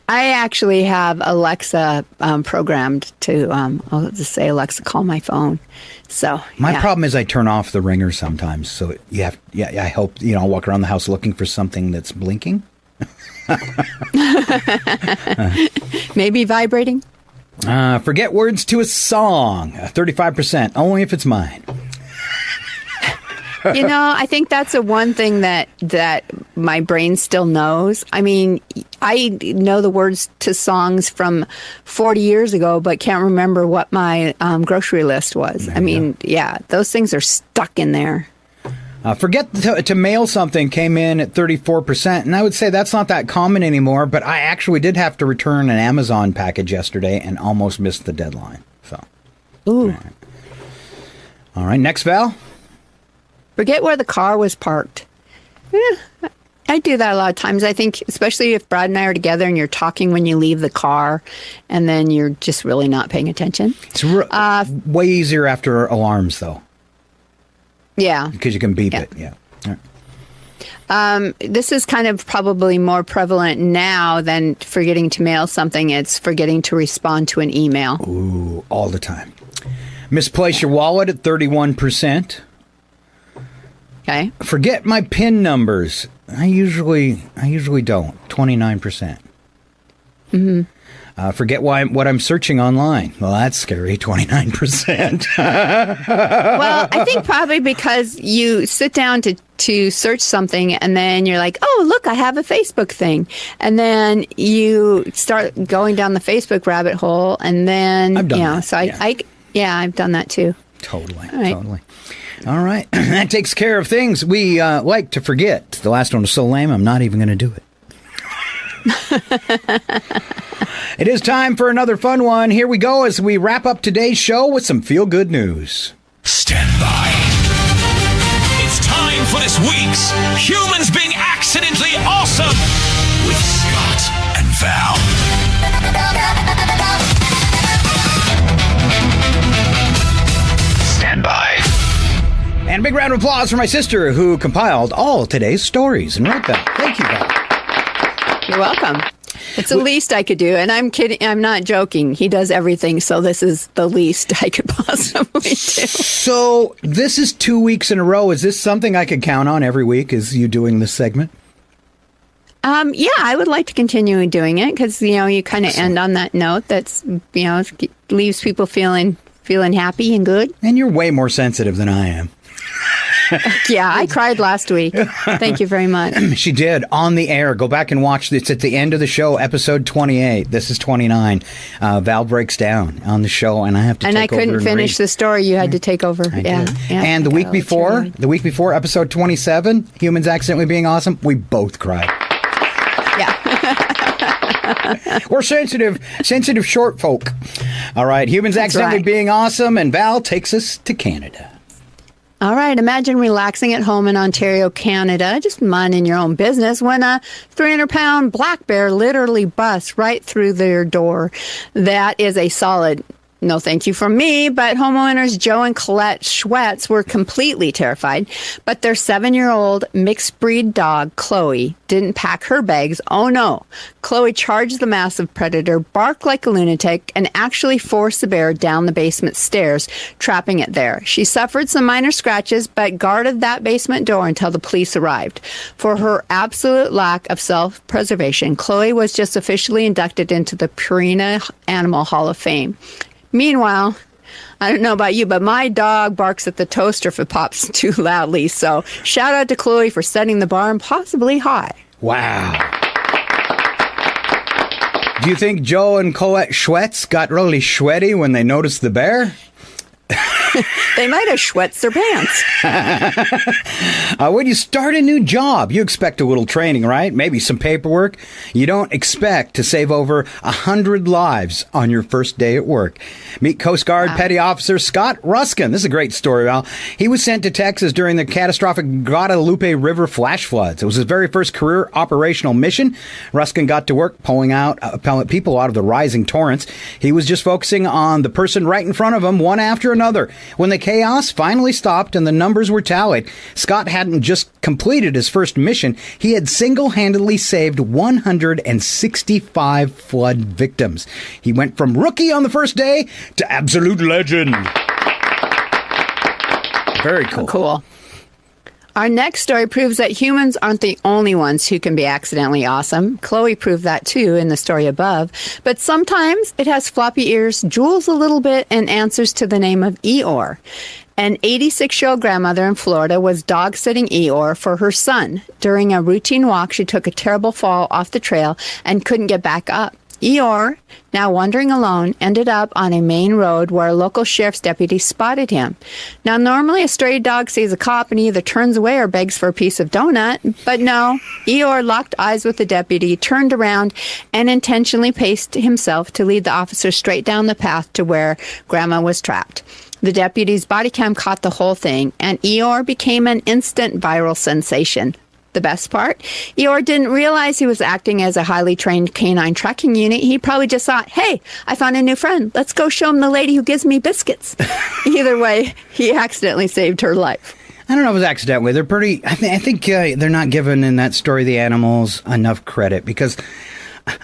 I actually have Alexa programmed to, I'll just say, Alexa, call my phone. So My problem is I turn off the ringer sometimes. So you have, I hope, I'll walk around the house looking for something that's blinking. Maybe vibrating. Forget words to a song. 35%. Only if it's mine. I think that's the one thing that my brain still knows. I mean, I know the words to songs from 40 years ago, but can't remember what my grocery list was. I mean, those things are stuck in there. Forget to mail something came in at 34%. And I would say that's not that common anymore, but I actually did have to return an Amazon package yesterday and almost missed the deadline. So, ooh. All right. Next, Val. Forget where the car was parked. Yeah, I do that a lot of times. I think, especially if Brad and I are together and you're talking when you leave the car and then you're just really not paying attention. It's way easier after alarms, though. Yeah. Because you can beep it. Yeah. All right. This is kind of probably more prevalent now than forgetting to mail something. It's forgetting to respond to an email. Ooh, all the time. Misplace your wallet at 31%. Okay. Forget my PIN numbers. I usually don't. 29%. Mm-hmm. Forget what I'm searching online. Well, that's scary. 29%. Well, I think probably because you sit down to search something and then you're like, oh, look, I have a Facebook thing. And then you start going down the Facebook rabbit hole. And then, I've done that. So I've done that too. Totally. All right. That takes care of things we like to forget. The last one was so lame, I'm not even going to do it. It is time for another fun one. Here we go as we wrap up today's show with some feel-good news. Stand by. It's time for this week's Humans Being Accidentally Awesome with Scott and Val. Stand by. And a big round of applause for my sister who compiled all today's stories and wrote them. Thank you, Val. You're welcome. It's the least I could do. And I'm kidding. I'm not joking. He does everything. So this is the least I could possibly do. So this is 2 weeks in a row. Is this something I could count on every week? Is you doing this segment? Yeah, I would like to continue doing it because, you kind of end on that note that's, leaves people feeling happy and good. And you're way more sensitive than I am. Yeah, I cried last week. Thank you very much. She did, on the air. Go back and watch this. It's at the end of the show, episode 28. This is 29. Val breaks down on the show, and I have to take over. And I couldn't finish the story. You had to take over. Yeah. And the week before, episode 27, Humans Accidentally Being Awesome, we both cried. Yeah. We're sensitive short folk. All right, Humans Accidentally Being Awesome, and Val takes us to Canada. All right, imagine relaxing at home in Ontario, Canada, just minding your own business when a 300-pound black bear literally busts right through their door. That is a solid No thank you from me, but homeowners Joe and Colette Schwetz were completely terrified. But their 7-year-old mixed breed dog, Chloe, didn't pack her bags. Oh no. Chloe charged the massive predator, barked like a lunatic, and actually forced the bear down the basement stairs, trapping it there. She suffered some minor scratches, but guarded that basement door until the police arrived. For her absolute lack of self-preservation, Chloe was just officially inducted into the Purina Animal Hall of Fame. Meanwhile, I don't know about you, but my dog barks at the toaster if it pops too loudly. So shout out to Chloe for setting the bar impossibly high. Wow. Do you think Joe and Colette Schwetz got really sweaty when they noticed the bear? They might have schwetzed their pants. When you start a new job, you expect a little training, right? Maybe some paperwork. You don't expect to save over 100 lives on your first day at work. Meet Coast Guard Petty Officer Scott Ruskin. This is a great story, Val. He was sent to Texas during the catastrophic Guadalupe River flash floods. It was his very first career operational mission. Ruskin got to work pulling out people out of the rising torrents. He was just focusing on the person right in front of him, one after another. When the chaos finally stopped and the numbers were tallied, Scott hadn't just completed his first mission, he had single-handedly saved 165 flood victims. He went from rookie on the first day to absolute legend. Very cool. Cool. Our next story proves that humans aren't the only ones who can be accidentally awesome. Chloe proved that too in the story above. But sometimes it has floppy ears, drools a little bit, and answers to the name of Eeyore. An 86-year-old grandmother in Florida was dog-sitting Eeyore for her son. During a routine walk, she took a terrible fall off the trail and couldn't get back up. Eeyore, now wandering alone, ended up on a main road where a local sheriff's deputy spotted him. Now, normally a stray dog sees a cop and either turns away or begs for a piece of donut, but no, Eeyore locked eyes with the deputy, turned around, and intentionally paced himself to lead the officer straight down the path to where Grandma was trapped. The deputy's body cam caught the whole thing, and Eeyore became an instant viral sensation. The best part? Eeyore didn't realize he was acting as a highly trained canine tracking unit. He probably just thought, hey, I found a new friend. Let's go show him the lady who gives me biscuits. Either way, he accidentally saved her life. I don't know if it was accidentally. They're pretty... I think they're not giving in that story the animals enough credit, because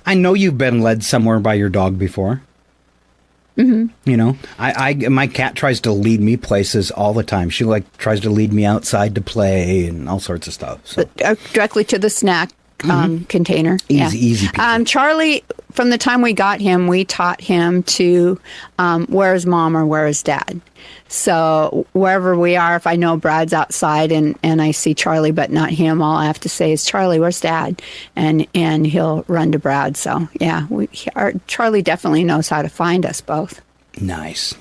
I know you've been led somewhere by your dog before. Mm-hmm. You know, my cat tries to lead me places all the time. She tries to lead me outside to play and all sorts of stuff. So. Directly to the snack container. Easy peasy. Charlie, from the time we got him, we taught him to where's mom or where's dad. So wherever we are, if I know Brad's outside and I see Charlie but not him, all I have to say is, Charlie, where's dad? And he'll run to Brad. So yeah, Charlie definitely knows how to find us both. Nice.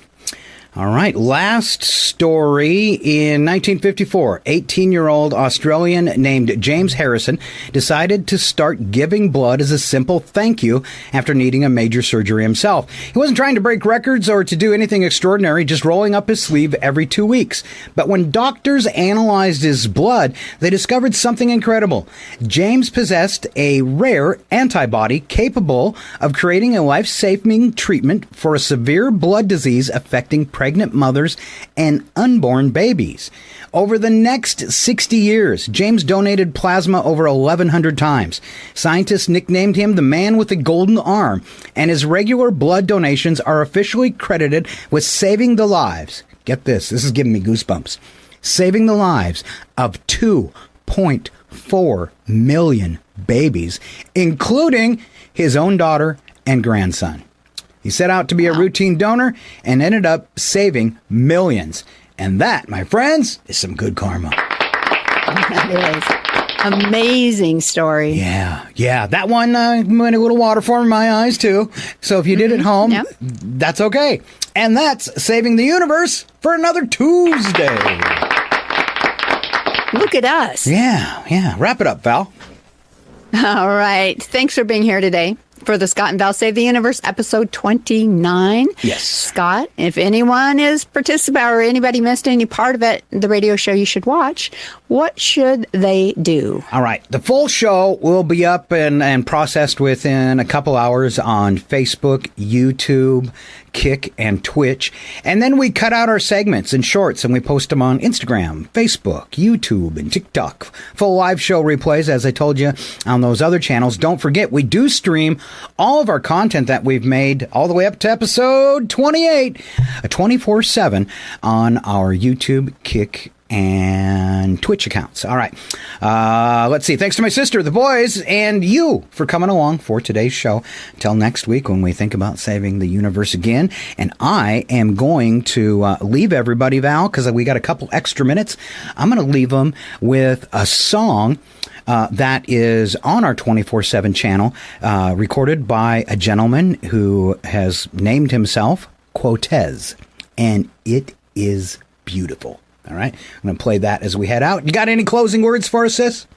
All right, last story. In 1954, 18-year-old Australian named James Harrison decided to start giving blood as a simple thank you after needing a major surgery himself. He wasn't trying to break records or to do anything extraordinary, just rolling up his sleeve every 2 weeks. But when doctors analyzed his blood, they discovered something incredible. James possessed a rare antibody capable of creating a life-saving treatment for a severe blood disease affecting pregnant mothers and unborn babies. Over the next 60 years, James donated plasma over 1,100 times. Scientists nicknamed him the man with the golden arm, and his regular blood donations are officially credited with saving the lives. Get this is giving me goosebumps. Saving the lives of 2.4 million babies, including his own daughter and grandson. He set out to be a routine donor and ended up saving millions. And that, my friends, is some good karma. That is amazing story. Yeah. That one went a little water for my eyes, too. So if you did at home, that's okay. And that's saving the universe for another Tuesday. Look at us. Yeah. Wrap it up, Val. All right. Thanks for being here today for the Scott and Val Save the Universe, episode 29. Yes. Scott, if anyone is participating or anybody missed any part of it, the radio show you should watch what should they do? All right. The full show will be up and processed within a couple hours on Facebook, YouTube, Kick, and Twitch. And then we cut out our segments and shorts and we post them on Instagram, Facebook, YouTube, and TikTok. Full live show replays, as I told you, on those other channels. Don't forget, we do stream all of our content that we've made all the way up to episode 28, 24/7 on our YouTube, Kick, and Twitch accounts. All right. Let's see. Thanks to my sister, the boys, and you for coming along for today's show. Until next week when we think about saving the universe again. And I am going to leave everybody, Val, because we got a couple extra minutes. I'm going to leave them with a song that is on our 24/7 channel, recorded by a gentleman who has named himself Quotez. And it is beautiful. All right. I'm going to play that as we head out. You got any closing words for us, sis?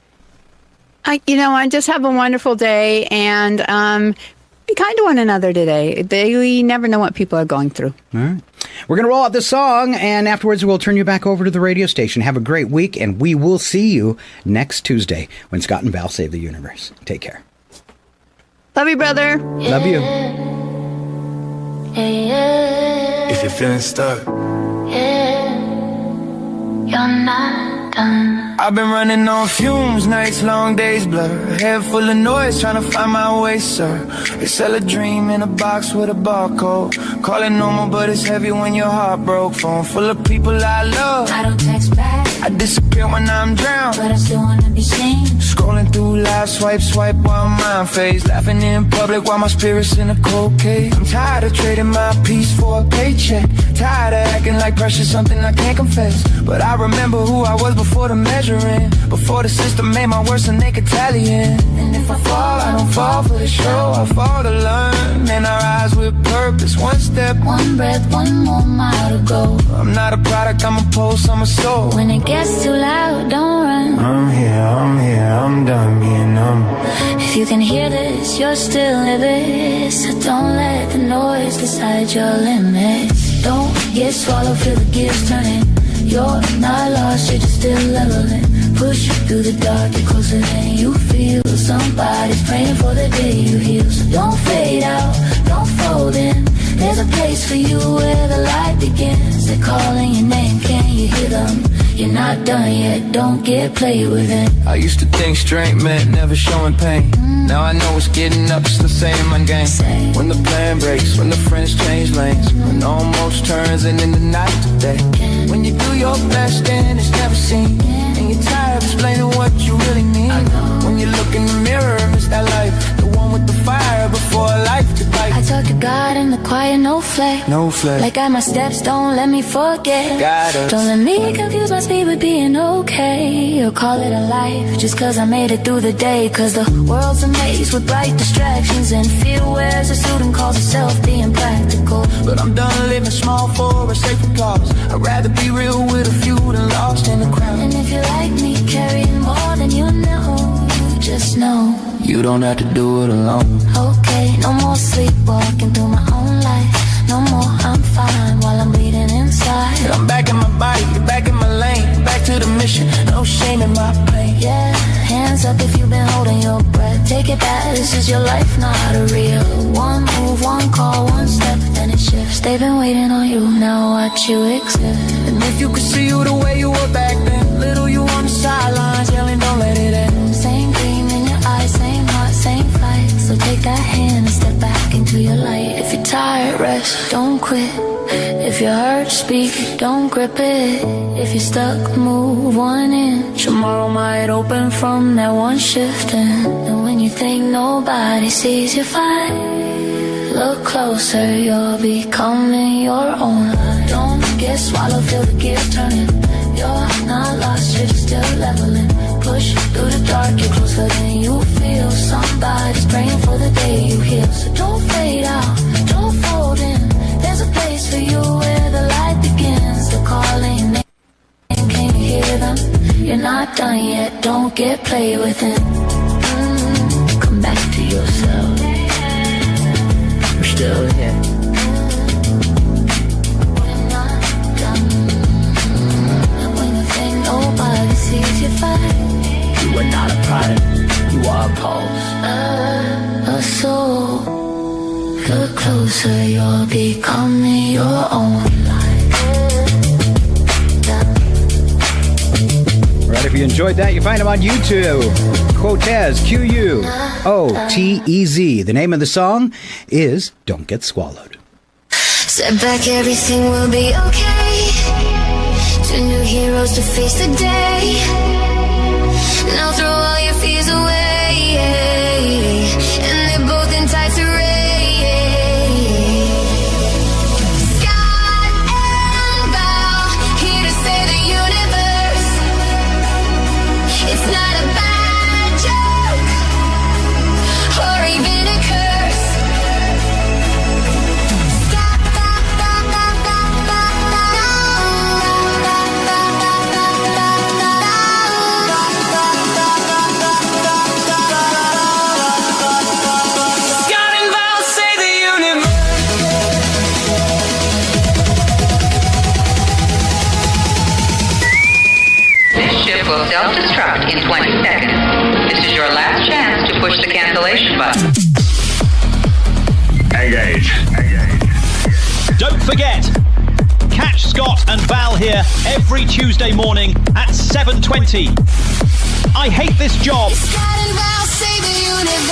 I just have a wonderful day, and be kind to one another today. We never know what people are going through. All right. We're going to roll out this song, and afterwards we'll turn you back over to the radio station. Have a great week, and we will see you next Tuesday when Scott and Val save the universe. Take care. Love you, brother. Love you. If you're feeling stuck, you're not done. I've been running on fumes, nights, long days blur. Head full of noise, trying to find my way, sir. They sell a dream in a box with a barcode. Call it normal, but it's heavy when your heart broke. Phone full of people I love. I don't text back. I disappear when I'm drowned, but I still wanna be seen. Scrolling through live, swipe while mine fades. Laughing in public while my spirit's in a cold cage. I'm tired of trading my peace for a paycheck. Tired of acting like pressure's something I can't confess. But I remember who I was before the measuring, before the system made my worst and they could tally in. And if I fall, I don't fall for the show, I fall to learn. And I rise with purpose, one step, one breath, one more mile to go. I'm not a product, I'm a pulse, I'm a soul. When it gets too loud, don't run. I'm here, I'm done being numb. If you can hear this, you're still living. So don't let the noise decide your limits. Don't get swallowed, feel the gears turning. You're not lost, you're just still leveling. Push you through the dark, you're closer than you feel. Somebody's praying for the day you heal. So don't fade out, don't fold in. There's a place for you where the light begins. They're calling your name, can you hear them? You're not done yet, don't get played with it. I used to think strength meant never showing pain. Now I know it's getting up, it's the same mundane. When the plan breaks, when the friends change lanes, when almost turns and in the night today. When you do your best and it's never seen, and you're tired of explaining what you really need. When you look in the mirror, it's that life, the one with the fire before life to bite. I talk to God in the quiet, no flex. No flex. Like my steps, don't let me forget. Got us. Don't let me confuse my speed with being okay, or call it a life just cause I made it through the day. Cause the world's a maze with bright distractions, and fear wears a suit and calls itself being practical. But I'm done living small for a sacred cause. I'd rather be real with a few than lost in the crowd. And if you like me, carrying more than you know, you just know you don't have to do it alone. Okay, no more sleepwalking through my own life. No more, I'm fine while I'm bleeding inside. I'm back in my body, back in my lane, back to the mission, no shame in my pain. Yeah, hands up if you've been holding your breath. Take it back, this is your life, not a real. One move, one call, one step, then it shifts. They've been waiting on you, now watch you exist. And if you could see you the way you were back then, little you on the sidelines, yelling don't let it end. Same gleam in your eyes, same heart, same fight. So take that hand and step back into your light. If you're tired, rest, don't quit. If you're hurt, speak, don't grip it. If you're stuck, move 1 inch. Tomorrow might open from that one shift. And when you think nobody sees you fight, look closer, you're becoming your own light. Don't get swallowed, feel the gears turning. You're not lost, you're just still leveling. Push through the dark, you're closer than you feel. Somebody's praying for the day you heal. So don't fade out, don't fold in. There's a place for you where the light begins. They're calling your name, can you hear them? You're not done yet, don't get played with it. Come back to yourself. We're still here. We're not done. And when you think nobody sees you become your own life. Right, if you enjoyed that, you find them on YouTube. Quotez, Quotez. The name of the song is Don't Get Swallowed. Step back, everything will be okay. Two new heroes to face the day. Now throw all your fears away. And they're both in tights array. Scott and Val, here to save the universe. It's not a bad joke, or even a curse. Scott and Val save the universe. This ship will self-destruct in 20 seconds. This is your last chance to push the cancellation button. Engage. Don't forget, catch Scott and Val here every Tuesday morning at 7:20. I hate this job. Scott and Val save the universe.